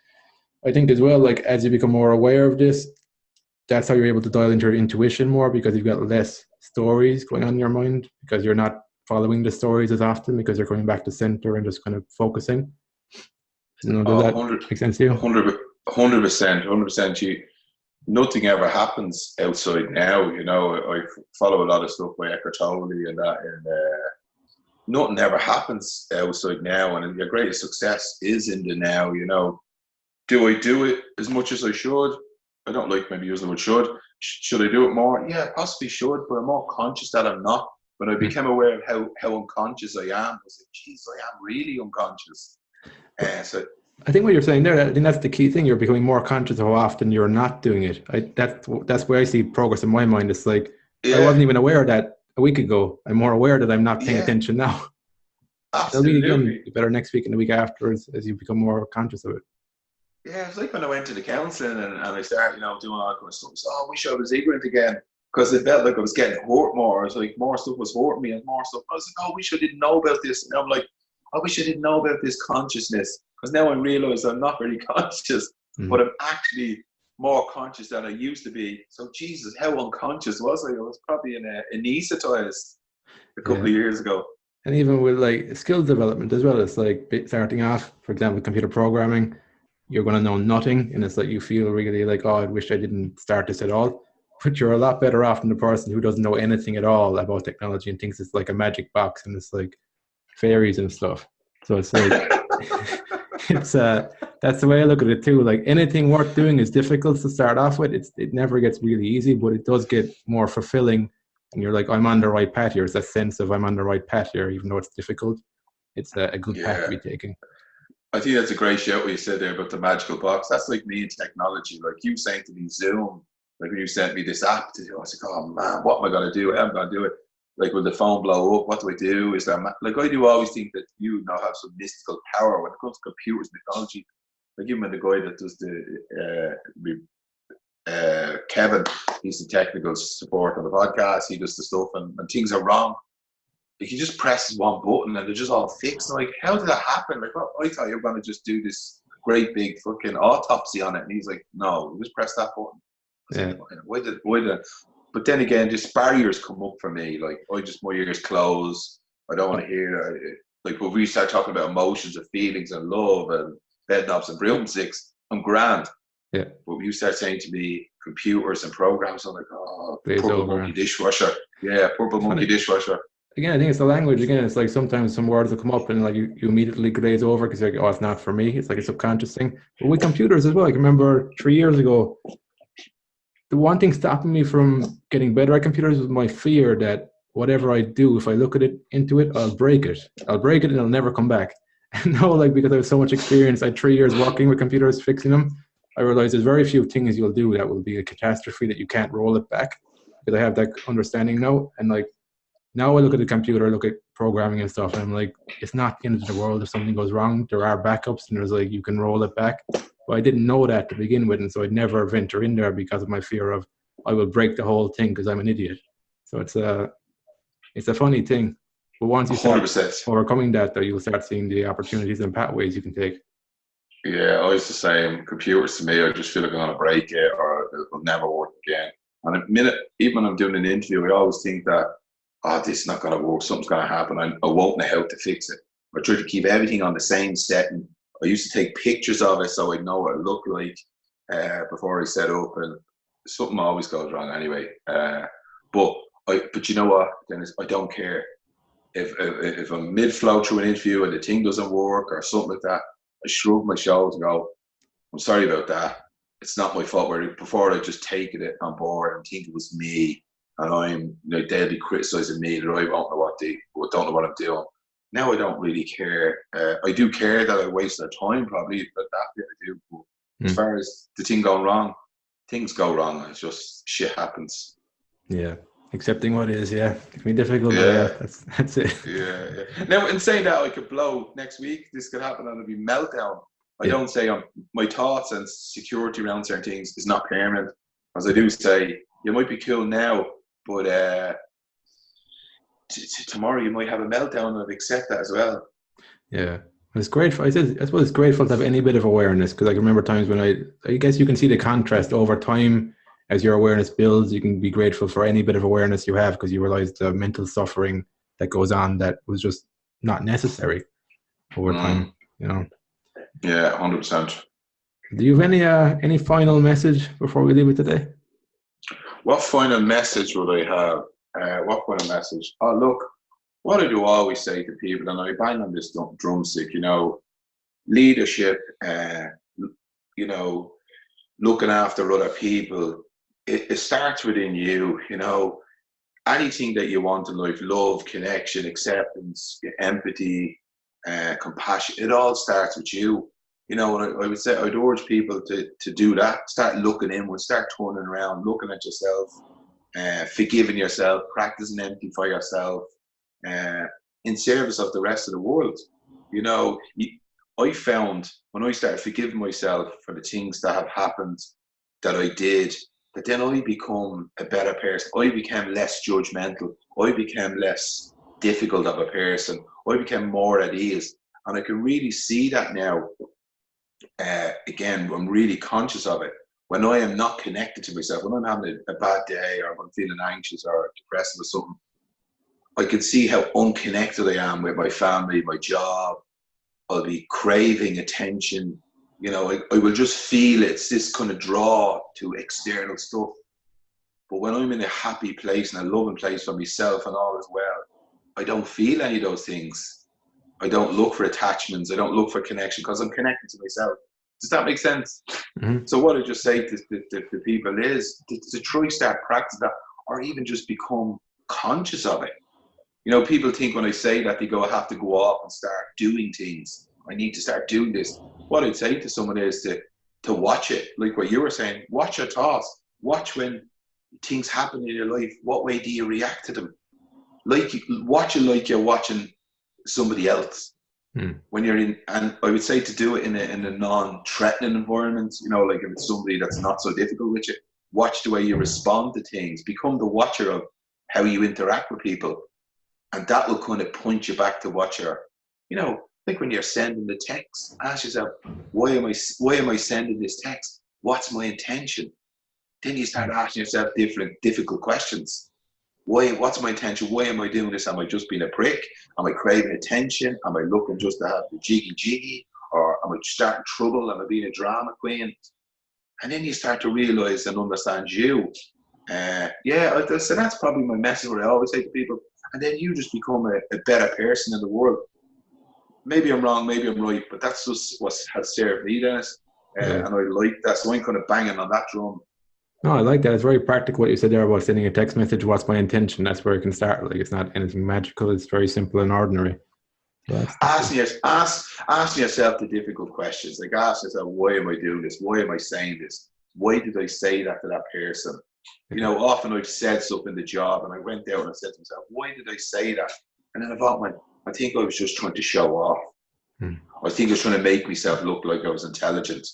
I think as well, like as you become more aware of this, that's how you're able to dial into your intuition more, because you've got less stories going on in your mind, because you're not following the stories as often, because you're coming back to center and just kind of focusing. Does that make sense to you? 100%. Nothing ever happens outside now. I follow a lot of stuff by Eckhart Tolle and that, and nothing ever happens outside now. And your greatest success is in the now. Do I do it as much as I should? I don't like maybe using the word should. Should I do it more? Yeah, possibly should, but I'm more conscious that I'm not. When I became aware of how unconscious I am, I was like, geez, I am really unconscious. So I think what you're saying there, I think that's the key thing. You're becoming more conscious of how often you're not doing it. That's where I see progress in my mind. It's like, I wasn't even aware of that a week ago. I'm more aware that I'm not paying attention now. Absolutely. It'll be again better next week and the week after as you become more conscious of it. Yeah, it's like when I went to the counselling and I started, doing all that kind of stuff. So I wish I was ignorant again, because it felt like I was getting hurt more. It was like more stuff was hurting me and more stuff. I was like, I wish I didn't know about this. And I'm like, I wish I didn't know about this consciousness, because now I realise I'm not very conscious, but I'm actually more conscious than I used to be. So Jesus, how unconscious was I? I was probably anaesthetized a couple of years ago. And even with like skills development as well, it's like starting off, for example, computer programming, you're going to know nothing, and it's like you feel really like, oh, I wish I didn't start this at all. But you're a lot better off than the person who doesn't know anything at all about technology and thinks it's like a magic box and it's like fairies and stuff. So it's like it's that's the way I look at it too. Like anything worth doing is difficult to start off with. It never gets really easy, but it does get more fulfilling. And you're like, I'm on the right path here. It's that sense of I'm on the right path here, even though it's difficult. It's a good path to be taking. I think that's a great shout what you said there about the magical box. That's like me in technology. Like you saying to me Zoom, like when you sent me this app, I was like, oh man, what am I going to do? I'm going to do it. Like, will the phone blow up? What do I do? Is there like, I do always think that you now have some mystical power when it comes to computers and technology. Like even the guy that does Kevin, he's the technical support on the podcast. He does the stuff, and when things are wrong, like he just presses one button and they're just all fixed. Like, how did that happen? Like, oh, I thought you were going to just do this great big fucking autopsy on it, and he's like, no, just press that button. Yeah. Why did? But then again, just barriers come up for me. Like, my ears close. I don't want to hear it. Like, when we start talking about emotions and feelings and love and bed knobs and broomsticks, I'm grand. Yeah. But when you start saying to me computers and programs, I'm like, oh, Glaze purple over. monkey dishwasher. Yeah, purple monkey dishwasher. Again, I think it's the language. Again, it's like sometimes some words will come up and like you immediately glaze over because you're like, oh, it's not for me. It's like a subconscious thing. But with computers as well, I can remember 3 years ago, the one thing stopping me from getting better at computers was my fear that whatever I do, if I look at it into it, I'll break it. I'll break it and it'll never come back. And now, like, because I have so much experience, I had 3 years working with computers, fixing them, I realized there's very few things you'll do that will be a catastrophe that you can't roll it back, because I have that understanding now. And like, now I look at the computer, I look at programming and stuff, and I'm like, it's not the end of the world if something goes wrong. There are backups, and there's like, you can roll it back. But I didn't know that to begin with, and so I'd never venture in there because of my fear of I will break the whole thing because I'm an idiot. So it's a funny thing. But once you start 100%. overcoming that, though, you'll start seeing the opportunities and pathways you can take. Yeah, I was the same. Computers to me, I just feel like I'm going to break it or it will never work again. And even when I'm doing an interview, I always think that, oh, this is not going to work. Something's going to happen. I won't know how to fix it. I try to keep everything on the same setting. I used to take pictures of it so I know what it looked like before I set up, and something always goes wrong anyway. But you know what, Dennis? I don't care if I'm mid-flow through an interview and the thing doesn't work or something like that. I shrug my shoulders and go, I'm sorry about that. It's not my fault. Before I just taken it on board and think it was me, and I'm they'll be criticising me that I don't know what I'm doing. Now I don't really care. I do care that I waste their time, probably, but that bit I do. But as far as the thing going wrong, things go wrong. It's just shit happens. Yeah, accepting what is. Yeah, it can be difficult. Yeah, but that's it. Yeah. Now, in saying that, I could blow next week. This could happen, and it'll be meltdown. I don't say my thoughts and security around certain things is not permanent. As I do say, you might be cool now, but tomorrow you might have a meltdown, and accept that as well. Yeah, it's grateful. I suppose it's grateful to have any bit of awareness, because I can remember times when I guess you can see the contrast over time as your awareness builds. You can be grateful for any bit of awareness you have because you realize the mental suffering that goes on that was just not necessary over time. You know. Yeah, 100%. Do you have any final message before we leave it today? What final message would I have? What final message? Oh, look, what I do always say to people, and I bang on this drumstick, leadership, looking after other people, it starts within you, anything that you want in life, love, connection, acceptance, empathy, compassion, it all starts with you. And I would say I'd urge people to do that. Start looking inward, start turning around, looking at yourself, forgiving yourself, practicing empathy for yourself, in service of the rest of the world. I found when I started forgiving myself for the things that have happened that I did, that then I become a better person. I became less judgmental. I became less difficult of a person. I became more at ease. And I can really see that now. Again, I'm really conscious of it. When I am not connected to myself, when I'm having a bad day or I'm feeling anxious or depressed or something, I can see how unconnected I am with my family, my job. I'll be craving attention. I will just feel it's this kind of draw to external stuff. But when I'm in a happy place and a loving place for myself and all is well, I don't feel any of those things. I don't look for attachments. I don't look for connection because I'm connected to myself. Does that make sense? Mm-hmm. So what I just say to people is to try start practice that, or even just become conscious of it. People think when I say that, they go, I have to go off and start doing things. I need to start doing this. What I'd say to someone is to watch it. Like what you were saying, watch your thoughts. Watch when things happen in your life. What way do you react to them? watch it like you're watching somebody else. When you're in, and I would say to do it in a non-threatening environment, you know, like if it's somebody that's not so difficult with you, watch the way you respond to things, become the watcher of how you interact with people. And that will kind of point you back to what you're, you know, like when you're sending the text, ask yourself, why am I sending this text? What's my intention? Then you start asking yourself difficult questions. What's my intention? Why am I doing this? Am I just being a prick? Am I craving attention? Am I looking just to have the jiggy? Or am I starting trouble? Am I being a drama queen? And then you start to realize and understand you. So that's probably my message, what I always say to people. And then you just become a better person in the world. Maybe I'm wrong, maybe I'm right, but that's just what has served me, Dennis. And I like that. So I'm kind of banging on that drum. No, I like that. It's very practical what you said there about sending a text message. What's my intention? That's where it can start. Like, it's not anything magical. It's very simple and ordinary. Ask yourself the difficult questions. Like, ask yourself, why am I doing this? Why am I saying this? Why did I say that to that person? You know, often I've said something in the job and I went out and I said to myself, why did I say that? And then I thought, I think I was just trying to show off. I think I was trying to make myself look like I was intelligent.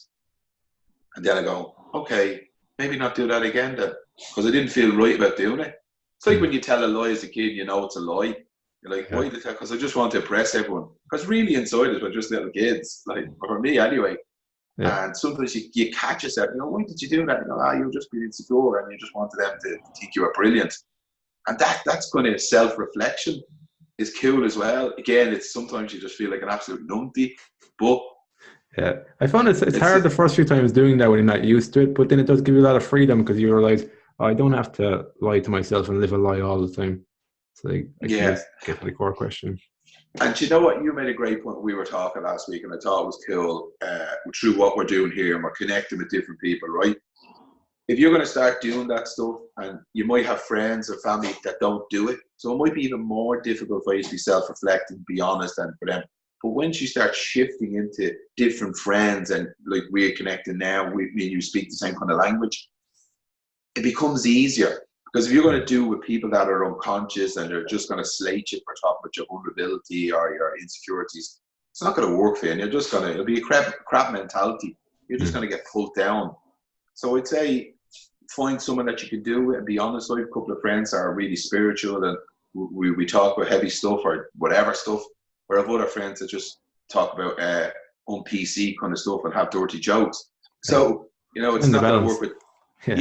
And then I go, okay, maybe not do that again then, because I didn't feel right about doing it. It's like when you tell a lie as a kid, you know it's a lie. You're like, why did I tell? Because I just want to impress everyone. Because really inside us, we're just little kids, like, for me anyway. Yeah. And sometimes you catch yourself, you know, why did you do that? You know, you're just being insecure and you just wanted them to think you were brilliant. And that's kind of self-reflection is cool as well. Again, it's sometimes you just feel like an absolute numpty, but yeah, I found it's hard the first few times doing that when you're not used to it, but then it does give you a lot of freedom because you realize, I don't have to lie to myself and live a lie all the time. So I can just get to the core question. And you know what? You made a great point. We were talking last week, and I thought it was cool through what we're doing here, and we're connecting with different people, right? If you're going to start doing that stuff, and you might have friends or family that don't do it, so it might be even more difficult for you to be self-reflecting, be honest, and for them. But once you start shifting into different friends, and like we're connecting now, me and you speak the same kind of language, it becomes easier. Because if you're going to do with people that are unconscious and they're just going to slate you for talking about your vulnerability or your insecurities, it's not going to work for you. And it'll be a crap mentality. You're just going to get pulled down. So I'd say find someone that you can do with and be honest. I have a couple of friends that are really spiritual and we talk about heavy stuff or whatever stuff. Or I have other friends that just talk about un-PC kind of stuff and have dirty jokes. So, you know, it's not going to work with... So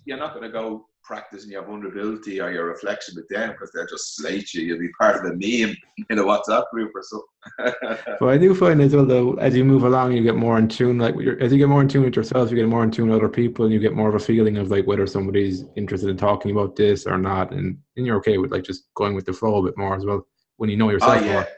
you're not going to go practicing your vulnerability or your reflection with them because they'll just slate you. You'll be part of the meme in a WhatsApp group or something. Well, I do find as well, though, as you move along, you get more in tune. Like as you get more in tune with yourself, you get more in tune with other people, and you get more of a feeling of like whether somebody's interested in talking about this or not, and you're okay with like just going with the flow a bit more as well when you know yourself more.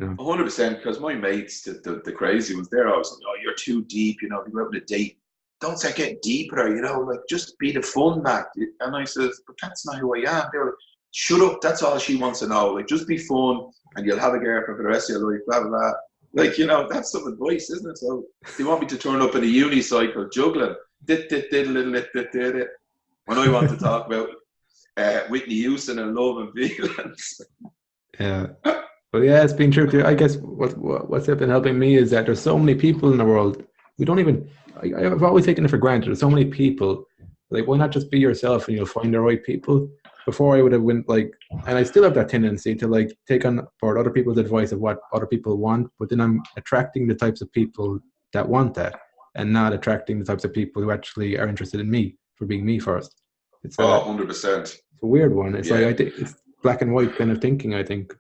100%. Because my mates, the crazy ones, they're always like, "Oh, you're too deep." You know, if you go out on a date, don't start getting deeper, you know, like just be the fun Matt. And I said, but that's not who I am. They're like, shut up, that's all she wants to know. Like, just be fun and you'll have a girlfriend for the rest of your life, blah, blah, blah. Like, you know, that's some advice, isn't it? So they want me to turn up in a unicycle juggling. When I want to talk about Whitney Houston and love and feelings. Yeah. But yeah, it's been true. I guess what's been helping me is that there's so many people in the world. We don't even... I've always taken it for granted. There's so many people. Like, why not just be yourself and you'll find the right people? Before I would have went like, and I still have that tendency to like take on board other people's advice of what other people want, but then I'm attracting the types of people that want that and not attracting the types of people who actually are interested in me for being me first. It's 100%. It's a weird one. It's like, I think it's black and white kind of thinking, I think.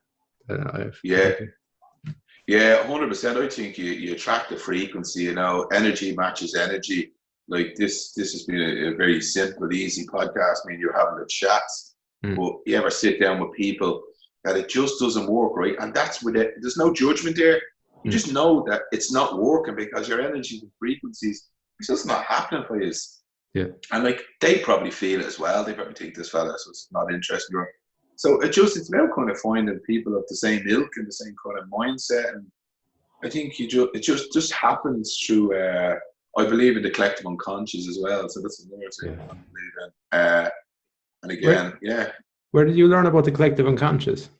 Yeah, 100%. I think you attract the frequency, you know, energy matches energy. Like this has been a very simple, easy podcast. I mean, you're having the chats, but you ever sit down with people that it just doesn't work, right? And that's with it. There's no judgment there. You just know that it's not working because your energy and frequencies, it's just not happening for you. Yeah. And like, they probably feel it as well. They probably think this fella is not interested. So it's about kind of finding people of the same ilk and the same kind of mindset. And I think it just happens through, I believe in the collective unconscious as well. So that's another thing I believe in. And again, Where did you learn about the collective unconscious?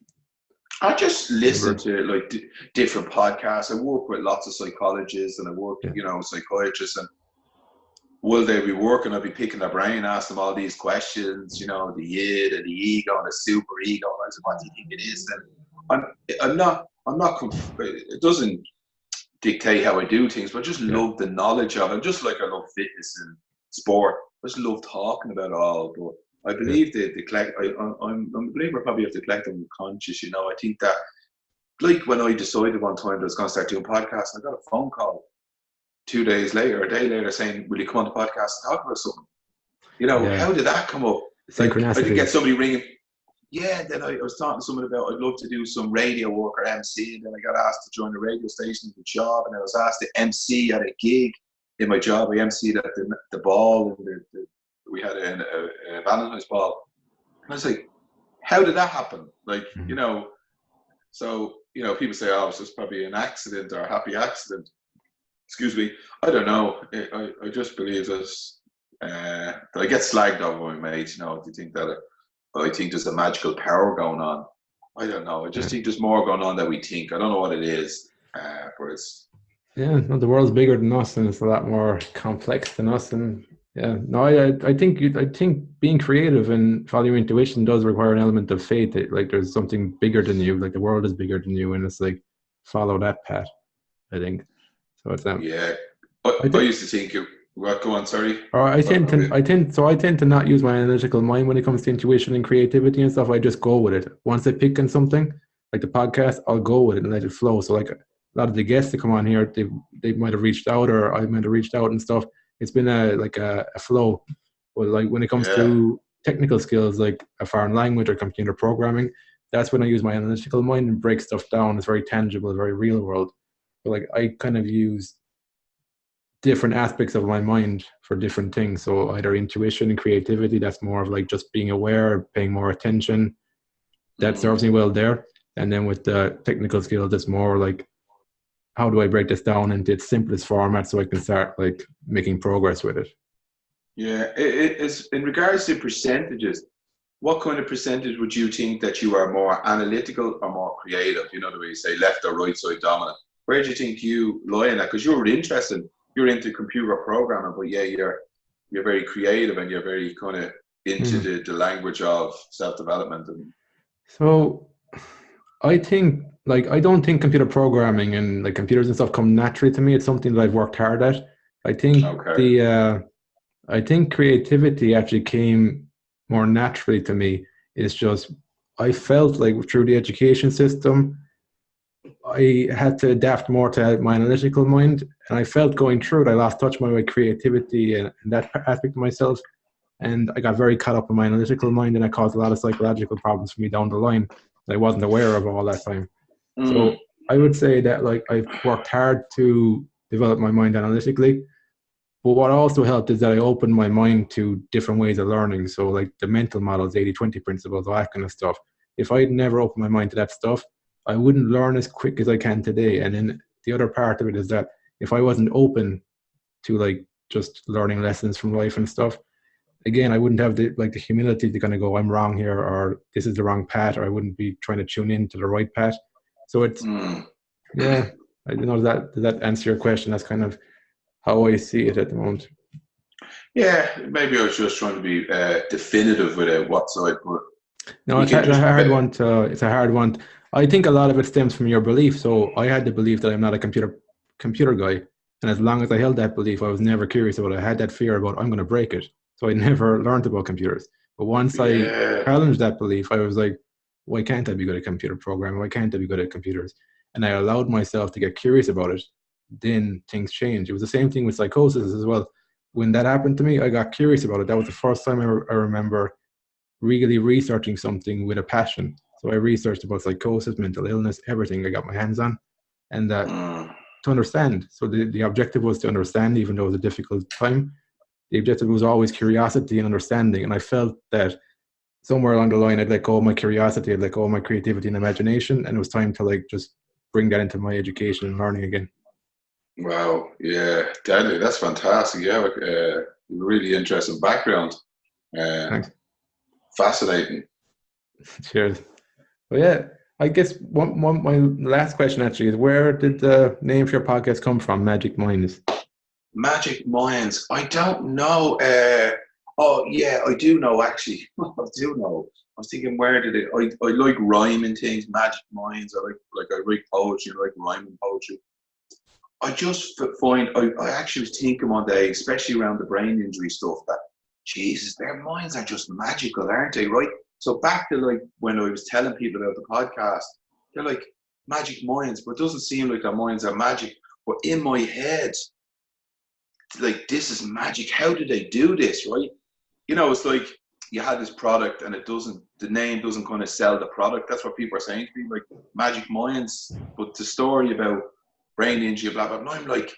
I just listen to like different podcasts. I work with lots of psychologists and I work, Yeah. psychiatrists, and will they be working? I'll be picking their brain, ask them all these questions, the id and the ego and the super ego. I said, what do you think it is? And it doesn't dictate how I do things, but I just love the knowledge of it. Just like I love fitness and sport, I just love talking about it all. But I believe I'm a believer probably of the collective unconscious. I think that, like when I decided one time that I was going to start doing podcasts, I got a phone call 2 days later, a day later, saying, "Will you come on the podcast and talk about something?" How did that come up? Synchronicity. Like, I could get somebody ringing. Yeah, then I was talking to someone about I'd love to do some radio work or MC, and then I got asked to join the radio station at the job, and I was asked to MC at a gig in my job. I MC'd at the ball, and we had a Valentine's ball. And I was like, how did that happen? Like, so, people say, oh, it's just probably an accident or a happy accident. Excuse me. I don't know. I just believe that I get slagged off by my mates, if you think that I think there's a magical power going on. I don't know. I just think there's more going on than we think. I don't know what it is, but it's... Yeah, no, the world's bigger than us, and it's a lot more complex than us. And I think being creative and follow your intuition does require an element of faith. That, like, there's something bigger than you. Like, the world is bigger than you, and it's like follow that path. I think so. It's that. Yeah, I used to think. Well, go on. Sorry. Or I tend to not use my analytical mind when it comes to intuition and creativity and stuff. I just go with it. Once I pick on something, like the podcast, I'll go with it and let it flow. So, like, a lot of the guests that come on here, they might have reached out, or I might have reached out and stuff. It's been a flow. But like when it comes to technical skills, like a foreign language or computer programming, that's when I use my analytical mind and break stuff down. It's very tangible, very real world. But like I kind of use different aspects of my mind for different things. So either intuition and creativity, that's more of like just being aware, paying more attention. That serves me well there. And then with the technical skills, it's more like, how do I break this down into its simplest format so I can start like making progress with it? Yeah, it is. In regards to percentages, what kind of percentage would you think that you are more analytical or more creative? The way you say left or right side dominant. Where do you think you lie in that? Because you're interested, you're into computer programming, but you're very creative and you're very kind of into the language of self-development. So I think, like, I don't think computer programming and like computers and stuff come naturally to me. It's something that I've worked hard at. I think I think creativity actually came more naturally to me. It's just, I felt like through the education system, I had to adapt more to my analytical mind. And I felt going through it, I lost touch with my creativity and that aspect of myself. And I got very caught up in my analytical mind, and it caused a lot of psychological problems for me down the line that I wasn't aware of all that time. So I would say that like I've worked hard to develop my mind analytically. But what also helped is that I opened my mind to different ways of learning. So like the mental models, 80-20 principles, all that kind of stuff. If I'd never opened my mind to that stuff, I wouldn't learn as quick as I can today. And then the other part of it is that if I wasn't open to like just learning lessons from life and stuff, again, I wouldn't have the humility to kind of go, I'm wrong here, or this is the wrong path, or I wouldn't be trying to tune in to the right path. So it's, yeah, I don't know, does that answer your question? That's kind of how I see it at the moment. Yeah, maybe I was just trying to be definitive with it, what side, but no, it's a hard one. It's a hard one. I think a lot of it stems from your belief. So I had the belief that I'm not a computer guy, and as long as I held that belief, I was never curious about it. I had that fear about I'm going to break it, so I never learned about computers. But once I challenged that belief, I was like, why can't I be good at computer programming? Why can't I be good at computers? And I allowed myself to get curious about it. Then things changed. It was the same thing with psychosis as well. When that happened to me, I got curious about it. That was the first time I remember really researching something with a passion. So I researched about psychosis, mental illness, everything I got my hands on, and to understand. So the objective was to understand, even though it was a difficult time. The objective was always curiosity and understanding. And I felt that somewhere along the line, I'd let go of my curiosity, I'd let go of my creativity and imagination, and it was time to like just bring that into my education and learning again. Wow, yeah, Daniel, that's fantastic. Yeah, really interesting background. Thanks. Fascinating. Cheers. Well, yeah, I guess one my last question actually is, where did the name for your podcast come from, Magic Minds? Magic Minds. I don't know. Oh yeah, I do know actually. I do know. I was thinking, where did it? I like rhyming things. Magic Minds. I write poetry. I like rhyming poetry. I just find I actually was thinking one day, especially around the brain injury stuff, that Jesus, their minds are just magical, aren't they? Right. So back to like when I was telling people about the podcast, they're like magic minds, but it doesn't seem like their minds are magic. But in my head, like, this is magic. How do they do this? Right. It's like you had this product and the name doesn't kind of sell the product. That's what people are saying to me, like magic minds. But the story about brain injury, blah, blah, blah. I'm like,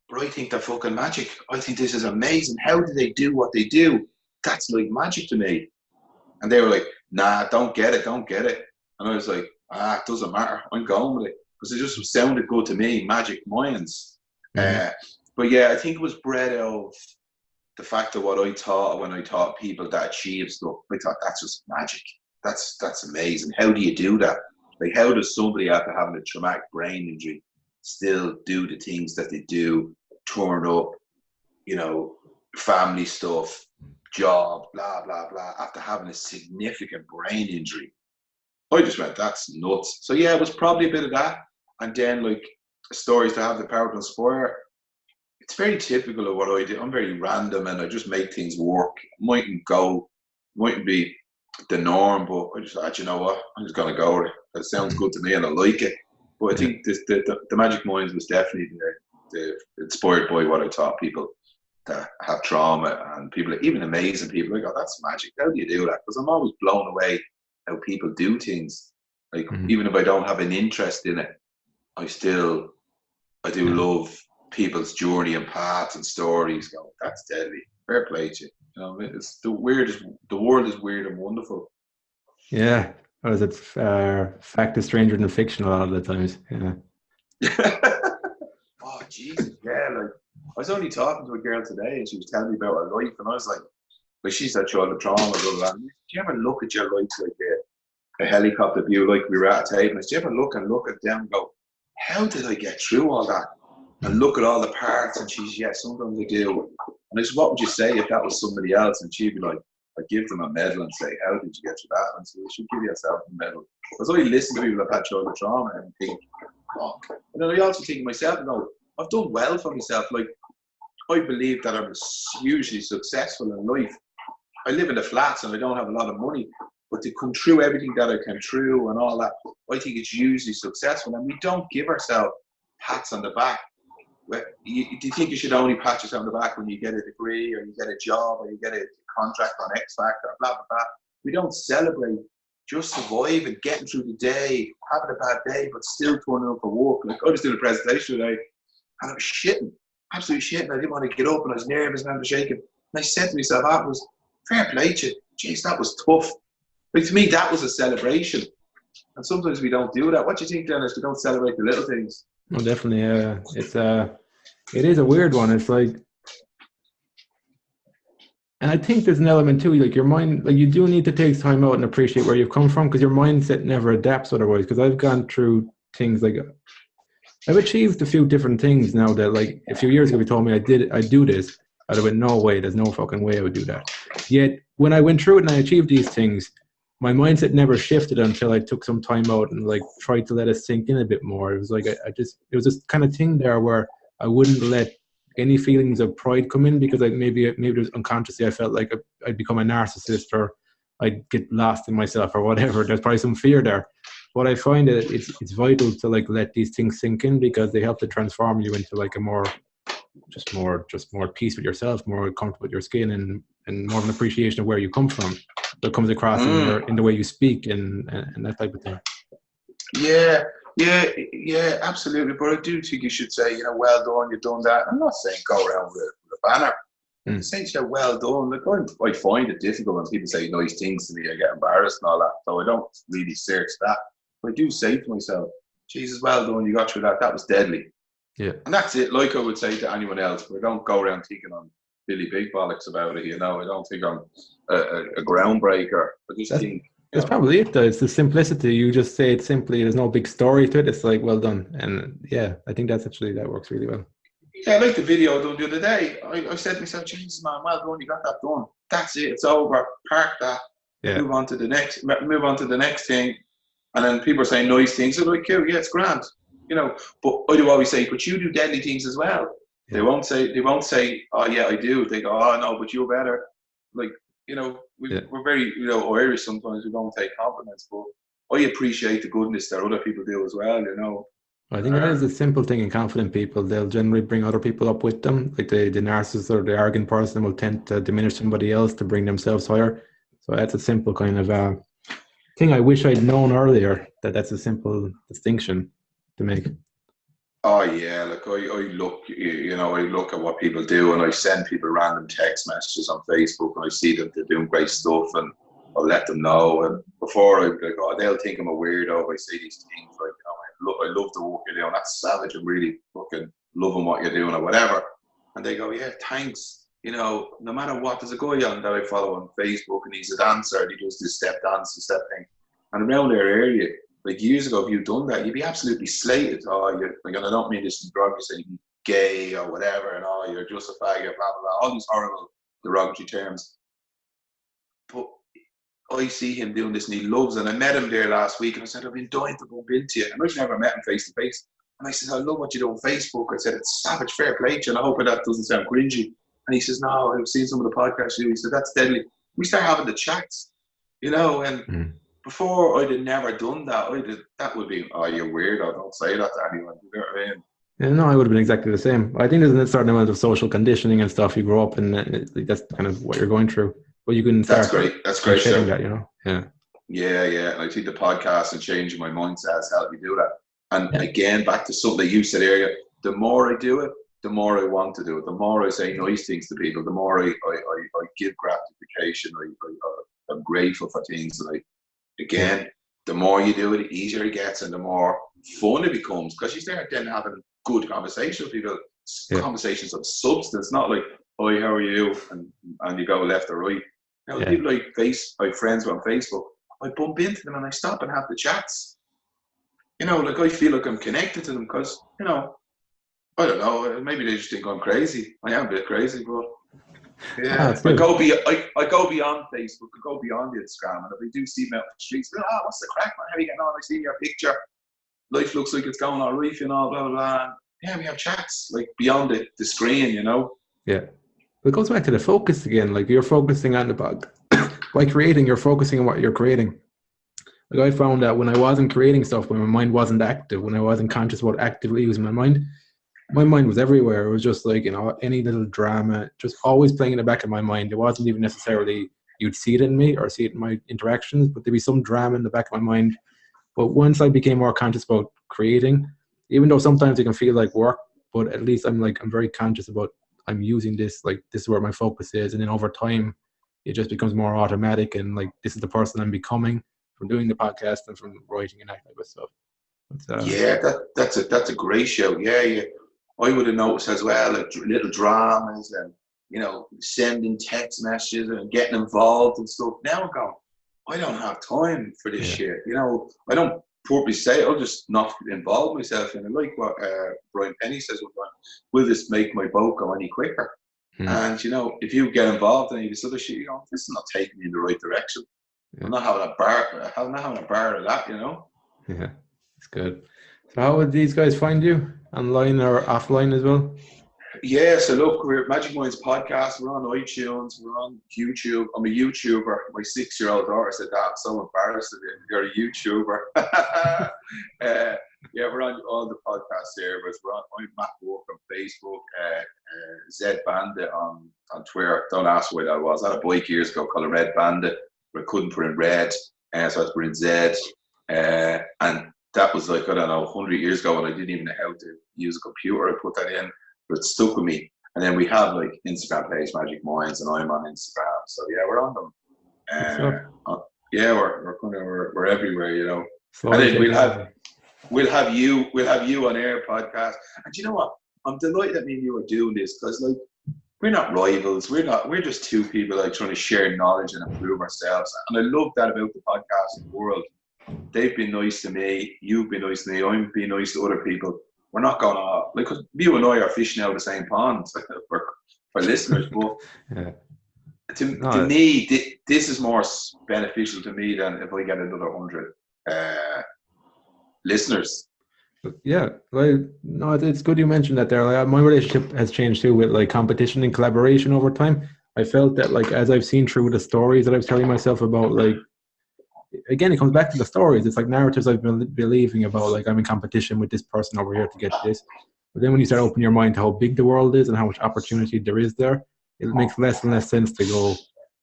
but I think they're fucking magic. I think this is amazing. How do they do what they do? That's like magic to me. And they were like, nah, don't get it. And I was like, it doesn't matter. I'm going with it. Because it just sounded good to me, magic minds. But yeah, I think it was bred out of the fact of what I taught when I taught people that achieve stuff. I thought, that's just magic. That's amazing. How do you do that? Like, how does somebody after having a traumatic brain injury still do the things that they do, turn up, family stuff, job, blah, blah, blah, after having a significant brain injury? I just went, that's nuts. So yeah, it was probably a bit of that. And then like stories to have the power to inspire. It's very typical of what I do. I'm very random and I just make things work. Mightn't be the norm, but I just thought, you know what, I'm just going to go with it. It sounds good to me and I like it. But I think the Magic Minds was definitely inspired by what I taught people that have trauma, and people, even amazing people. I go, that's magic. How do you do that? Because I'm always blown away how people do things. Like, even if I don't have an interest in it, I do love people's journey and paths and stories. Go, that's deadly. Fair play to you. It's the world is weird and wonderful. Yeah. Or is it fact is stranger than fiction a lot of the times? Yeah. Oh Jesus, yeah. Like, I was only talking to a girl today, and she was telling me about her life, and I was like she's had childhood trauma. Do you ever look at your life like a helicopter view, like we were at a table? Do you ever look at them and go, how did I get through all that? And look at all the parts. And she's, yeah, sometimes I do. And I said, what would you say if that was somebody else? And she'd be like, I'd give them a medal and say, how did you get through that? And so you should give yourself a medal. Because I listen to people that have had childhood trauma and think, oh. And then I also think to myself, I've done well for myself. Like, I believe that I'm hugely successful in life. I live in the flats and I don't have a lot of money, but to come through everything that I came through and all that, I think it's hugely successful. And we don't give ourselves pats on the back. Do you think you should only pat yourself on the back when you get a degree or you get a job or you get a contract on X Factor, blah, blah, blah? We don't celebrate just surviving, getting through the day, having a bad day, but still turning up for work. Like, I was doing a presentation today and I was shitting, absolutely shitting. I didn't want to get up and I was nervous and I was shaking. And I said to myself afterwards, fair play to you. Jeez, that was tough. Like, to me, that was a celebration. And sometimes we don't do that. What do you think, Dennis? We don't celebrate the little things. Well, definitely. It is a weird one. It's like, and I think there's an element too, like your mind, like you do need to take time out and appreciate where you've come from, because your mindset never adapts otherwise. Because I've gone through things like, I've achieved a few different things now that, like, a few years ago, if you told me I'd do this, I'd have been, no way, there's no fucking way I would do that. Yet when I went through it and I achieved these things, my mindset never shifted until I took some time out and like tried to let it sink in a bit more. It was like, it was this kind of thing there where I wouldn't let any feelings of pride come in, because maybe it was unconsciously, I felt like I'd become a narcissist or I'd get lost in myself or whatever. There's probably some fear there. But I find that it's vital to like let these things sink in, because they help to transform you into like a more peace with yourself, more comfortable with your skin, and more of an appreciation of where you come from. That comes across in the way you speak and that type of thing. Yeah, absolutely. But I do think you should say, well done, you've done that. I'm not saying go around with a banner. I'm saying, well done. Like, I find it difficult when people say nice things to me. I get embarrassed and all that. So I don't really search that. But I do say to myself, Jesus, well done, you got through that. That was deadly. Yeah. And that's it. Like I would say to anyone else, but I don't go around thinking I'm Billy Big Bollocks about it. I don't think I'm a groundbreaker. I just think That's probably it, though. It's the simplicity. You just say it simply. There's no big story to it. It's like, well done. And yeah, I think that works really well. Yeah, like the video I done the other day. I said to myself, Jesus, man, well done, you got that done. That's it. It's over. Park that. Yeah. Move on to the next thing. And then people are saying nice things. They're like, yeah, it's grand. But I do always say, but you do deadly things as well. Yeah. They won't say, oh yeah, I do. They go, oh no, but you're better. Like, we're very, Irish sometimes. We don't take compliments, but I appreciate the goodness that other people do as well, I think that is a simple thing in confident people. They'll generally bring other people up with them. Like the narcissist or the arrogant person will tend to diminish somebody else to bring themselves higher. So that's a simple kind of thing I wish I'd known earlier, that's a simple distinction to make. Oh yeah, look, I look at what people do, and I send people random text messages on Facebook, and I see that they're doing great stuff, and I'll let them know. And before they'll think I'm a weirdo if I say these things like, I love the work you're doing. That's savage. I'm really fucking loving what you're doing or whatever. And they go, yeah, thanks. No matter what, there's a guy on that I follow on Facebook, and he's a dancer, and he does this step thing. And around their area, like years ago, if you'd done that, you'd be absolutely slated. Oh, you're like, and I don't mean this in derogatory, saying gay or whatever, and oh, you're just a faggot, blah blah blah, all these horrible derogatory terms. But I see him doing this, and he loves it. And I met him there last week, and I said, I've been dying to bump into you. And I've never met him face to face. And I said, I love what you do on Facebook. I said, it's savage, fair play to you, and I hope that doesn't sound cringy. And he says, no, I've seen some of the podcasts you do. He said, that's deadly. We start having the chats, and before I'd have never done that. That would be, oh, you're weirdo, don't say that to anyone. You know what I mean? Yeah, no, I would have been exactly the same. I think there's a certain amount of social conditioning and stuff. You grow up and that's kind of what you're going through. But you can start. That's great. Sharing that, Yeah. Yeah. And I think the podcast and changing my mindset has helped me do that. And again, back to something that you said earlier, the more I do it, the more I want to do it. The more I say nice things to people, the more I give gratification. I'm grateful for things. And again, the more you do it, the easier it gets and the more fun it becomes. Because you start then having good conversations with people, conversations of substance, not like, hi, how are you? And you go left or right. People like friends on Facebook, I bump into them and I stop and have the chats. I feel like I'm connected to them because, I don't know, maybe they just think I'm crazy. I am a bit crazy, but yeah. I go beyond Facebook, I go beyond Instagram, and if I do see them out in the streets, what's the crack, man? How are you getting on? I see your picture. Life looks like it's going all right, blah, blah, blah. Yeah, we have chats, like beyond the screen, Yeah. It goes back to the focus again. Like you're focusing on by creating, you're focusing on what you're creating. Like I found that when I wasn't creating stuff, when my mind wasn't active, when I wasn't conscious about actively using my mind was everywhere. It was just like, any little drama, just always playing in the back of my mind. It wasn't even necessarily you'd see it in me or see it in my interactions, but there'd be some drama in the back of my mind. But once I became more conscious about creating, even though sometimes it can feel like work, but at least I'm very conscious about I'm using this, like this is where my focus is. And then over time, it just becomes more automatic. And like, this is the person I'm becoming from doing the podcast and from writing and that type of stuff. That's a great show. Yeah. I would have noticed as well, like little dramas and, sending text messages and getting involved and stuff. Now I'm going, I don't have time for this shit. I don't purposely say, I'll just not involve myself in it. Like what Brian Penny says, will this make my boat go any quicker? And, if you get involved in any of this other shit, you go, this is not taking me in the right direction. I'm not having a bar of that, Yeah, it's good. So how would these guys find you? Online or offline as well? Yeah, so look, we're Magic Minds Podcast. We're on iTunes. We're on YouTube. I'm a YouTuber. My 6-year-old daughter said that. I'm so embarrassed of it. You're a YouTuber. We're on all the podcast servers. I'm Matt Burke on Facebook. Zed Bandit on Twitter. Don't ask why that was. I had a bike years ago called a Red Bandit, but I couldn't put in red, so I had to put in Zed. And that was like, I don't know, 100 years ago when I didn't even know how to use a computer. I put that in, but it stuck with me. And then we have like Instagram page, Magic Minds, and I'm on Instagram. So yeah, we're on them. We're everywhere, And then we'll have you on air podcast. And you know what? I'm delighted that me and you are doing this because like we're not rivals. We're just two people like trying to share knowledge and improve ourselves. And I love that about the podcasting world. They've been nice to me. You've been nice to me. I'm being nice to other people. We're not going to, like, cause you and I are fishing out of the same pond for listeners. But Yeah. to me, this is more beneficial to me than if I get another 100 listeners. Yeah, like no, it's good you mentioned that there. Like, my relationship has changed too with like competition and collaboration over time. I felt that like as I've seen through the stories that I was telling myself about, like again, it comes back to the stories. It's like narratives I've been believing about, like I'm in competition with this person over here to get this. But then when you start opening your mind to how big the world is and how much opportunity there is there, it makes less and less sense to go,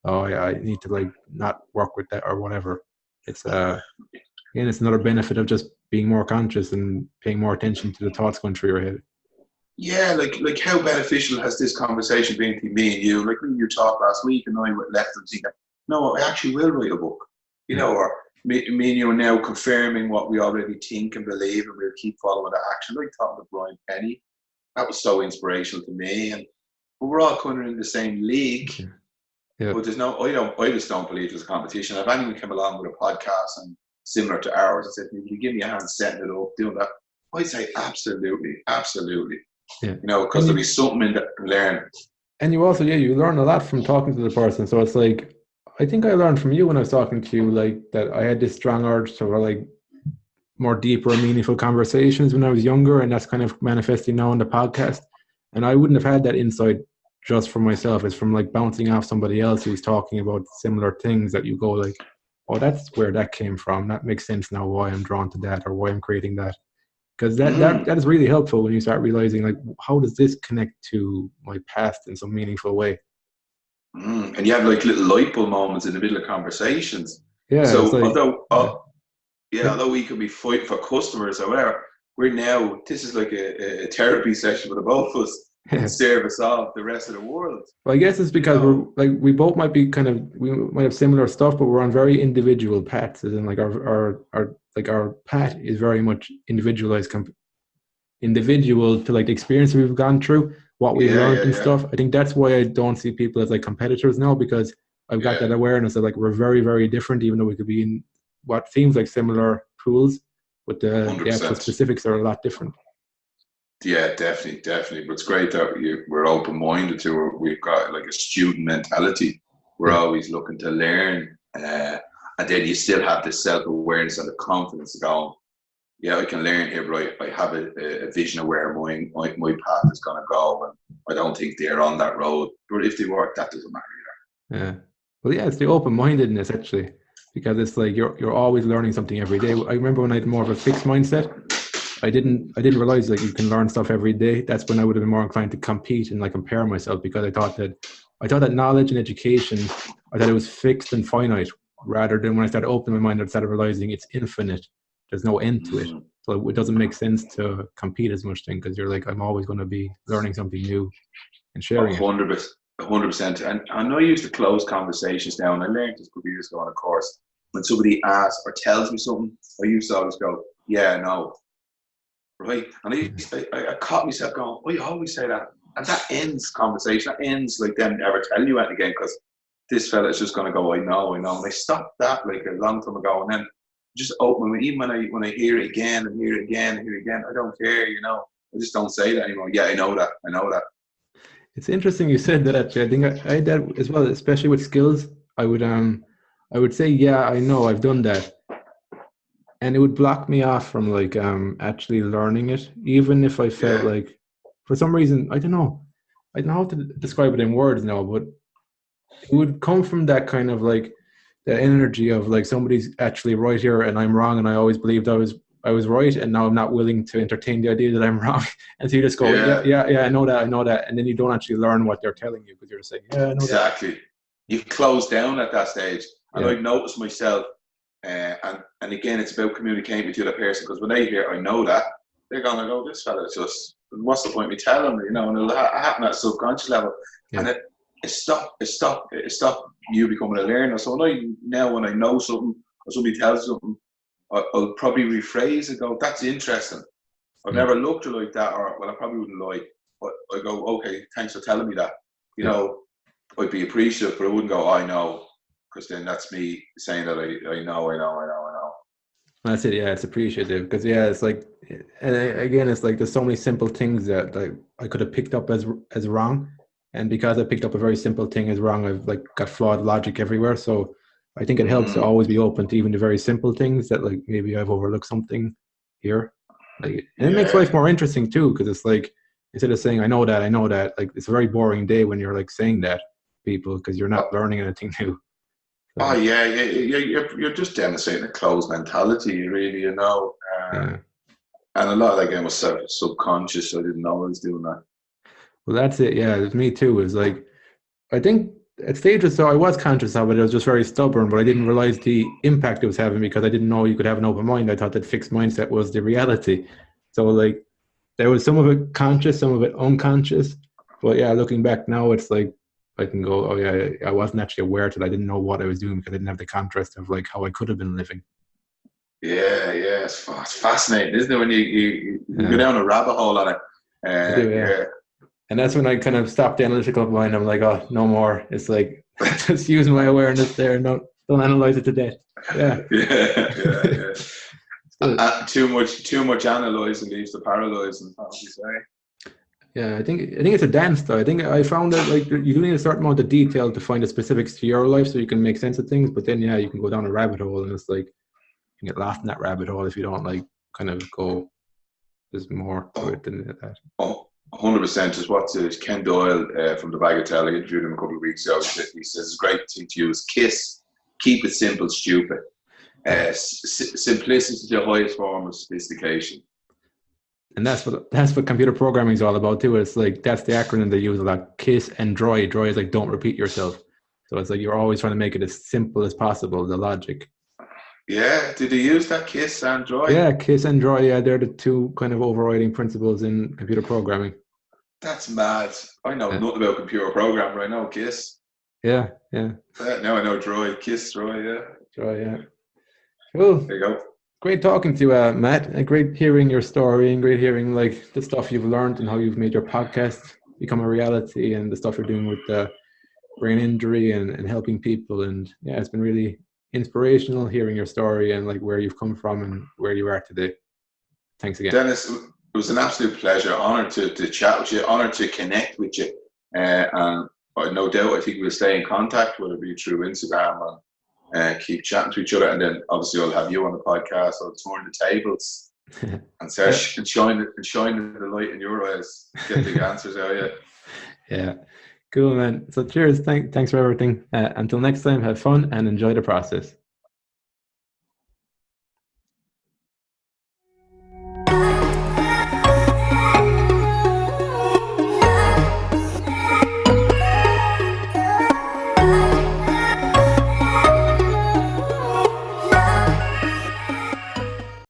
oh yeah, I need to like not work with that or whatever. It's again, it's another benefit of just being more conscious and paying more attention to the thoughts going through your head. Yeah, like how beneficial has this conversation been to me and you? Like when you talked last week and I left and thinking, no, I actually will write a book. You know, or me and you are now confirming what we already think and believe, and we'll keep following the action. Like talking to Brian Penny, that was so inspirational to me. And we're all kind of in the same league. Yeah. But I just don't believe there's a competition. If anyone came along with a podcast and similar to ours and said, "Will you give me a hand setting it up, doing that?" I'd say absolutely. Yeah. You know, because there'll be something in there to learn. And you also, you learn a lot from talking to the person. So it's like, I think I learned from you when I was talking to you, like that I had this strong urge to like more deeper and meaningful conversations when I was younger, and that's kind of manifesting now in the podcast. And I wouldn't have had that insight just from myself. It's from like bouncing off somebody else who's talking about similar things that you go like, oh, that's where that came from. That makes sense now why I'm drawn to that or why I'm creating that. Because that is really helpful when you start realizing like, how does this connect to my past in some meaningful way? And you have like little light bulb moments in the middle of conversations. Yeah. So like, although we could be fighting for customers or whatever, this is like a therapy session for the both of us in service of the rest of the world. Well, I guess it's because we both might be we might have similar stuff, but we're on very individual paths. And like our path is very much individualized, individual to like the experience we've gone through, what we've learned and stuff. I think that's why I don't see people as like competitors now, because I've got that awareness that like we're very, very different, even though we could be in what seems like similar pools, but the actual specifics are a lot different. Yeah, definitely. But it's great that we're open-minded to it. We've got like a student mentality. We're always looking to learn, and then you still have the self-awareness and the confidence to go, yeah, I can learn here, but I have a vision of where my path is going to go, and I don't think they're on that road. But if they work, that doesn't matter either. Yeah. Well, yeah, it's the open-mindedness actually, because it's like you're always learning something every day. I remember when I had more of a fixed mindset, I didn't realize like you can learn stuff every day. That's when I would have been more inclined to compete and like compare myself, because I thought that knowledge and education, I thought it was fixed and finite, rather than when I started opening my mind, I started realizing it's infinite. There's no end to it. So it doesn't make sense to compete as much then, because you're like, I'm always going to be learning something new and sharing 100%. 100%. And I know you used to close conversations now, and I learned this a couple of years ago on a course. When somebody asks or tells me something, I used to always go, yeah, no. Right? And I caught myself going, oh, you always say that. And that ends conversation. That ends like them never telling you anything again, because this fella is just going to go, I know. And I stopped that like a long time ago. And then just open, even when I hear it again and hear it again, I don't care, you know. I just don't say that anymore. Yeah, I know that. It's interesting you said that actually. I think I had that as well, especially with skills. I would say, yeah, I know, I've done that. And it would block me off from like actually learning it, even if I felt like, for some reason, I don't know how to describe it in words now, but it would come from that kind of like the energy of like somebody's actually right here and I'm wrong, and I always believed I was right, and now I'm not willing to entertain the idea that I'm wrong. And so you just go, yeah, I know that, and then you don't actually learn what they're telling you, because you're just saying, yeah, I know exactly. That. You've closed down at that stage, and I've noticed myself. And again, it's about communicating with the other person, because when they hear I know that, they're gonna go, this fella just, what's the point of me telling them, you know? And it'll happen at a subconscious level, and it stopped you becoming a learner. So when I know something or somebody tells something, I'll probably rephrase and go, that's interesting. I've never looked at it like that, or well, I probably wouldn't lie, but I go, okay, thanks for telling me that. you know, I'd be appreciative, but I wouldn't go, I know, because then that's me saying that I know. That's it. Yeah, it's appreciative because it's like, and again, it's like there's so many simple things that like I could have picked up as wrong, and because I picked up a very simple thing as wrong, I've like got flawed logic everywhere. So I think it helps to always be open to even the very simple things that like maybe I've overlooked something here. Like, and it makes life more interesting too, because it's like instead of saying I know that, like it's a very boring day when you're like saying that to people because you're not learning anything new. So, oh yeah, you're just demonstrating a closed mentality, really, you know. And a lot of that game was subconscious. So I didn't know I was doing that. Well, that's it. Yeah, it's me too. It's like I think at stages, so I was conscious of it. I was just very stubborn, but I didn't realize the impact it was having because I didn't know you could have an open mind. I thought that fixed mindset was the reality. So like there was some of it conscious, some of it unconscious. But yeah, looking back now, it's like I can go, oh yeah, I wasn't actually aware that I didn't know what I was doing because I didn't have the contrast of like how I could have been living. Yeah, it's fascinating, isn't it? When you go down a rabbit hole on it. I do, yeah. And that's when I kind of stopped the analytical mind. I'm like, oh, no more. It's like just using my awareness there. Don't analyze it to death. Yeah. Too much analyzing leads to paralyzing. How would you say? Yeah, I think it's a dance though. I think I found that like you do need a certain amount of detail to find the specifics to your life so you can make sense of things. But then you can go down a rabbit hole and it's like you can get lost in that rabbit hole if you don't like kind of go. There's more to it than that. 100% is what Ken Doyle from the Bagatelle. I interviewed him a couple of weeks ago. He says it's a great thing to use. KISS, keep it simple, stupid. Simplicity is the highest form of sophistication. And that's what computer programming is all about too. It's like that's the acronym they use a lot. KISS and DROI. DROI is like don't repeat yourself. So it's like you're always trying to make it as simple as possible. The logic. Yeah, did you use that KISS and DROI? Yeah, KISS and DROI. Yeah, they're the two kind of overriding principles in computer programming. That's mad. I know nothing about computer programming, but I know KISS. Yeah. Now I know DROI, KISS, DROI, yeah. DROI, yeah. Cool. There you go. Great talking to you, Matt. And great hearing your story and great hearing like the stuff you've learned and how you've made your podcast become a reality and the stuff you're doing with brain injury and helping people. And yeah, it's been really inspirational hearing your story and like where you've come from and where you are today. Thanks again. Dennis, it was an absolute pleasure. Honored to chat with you, honored to connect with you. And no doubt I think we'll stay in contact, whether it be through Instagram and keep chatting to each other. And then obviously I'll have you on the podcast. I'll turn the tables and shine the light in your eyes. Get the answers out of you. Yeah. Cool, man. So cheers. Thanks for everything. Until next time, have fun and enjoy the process.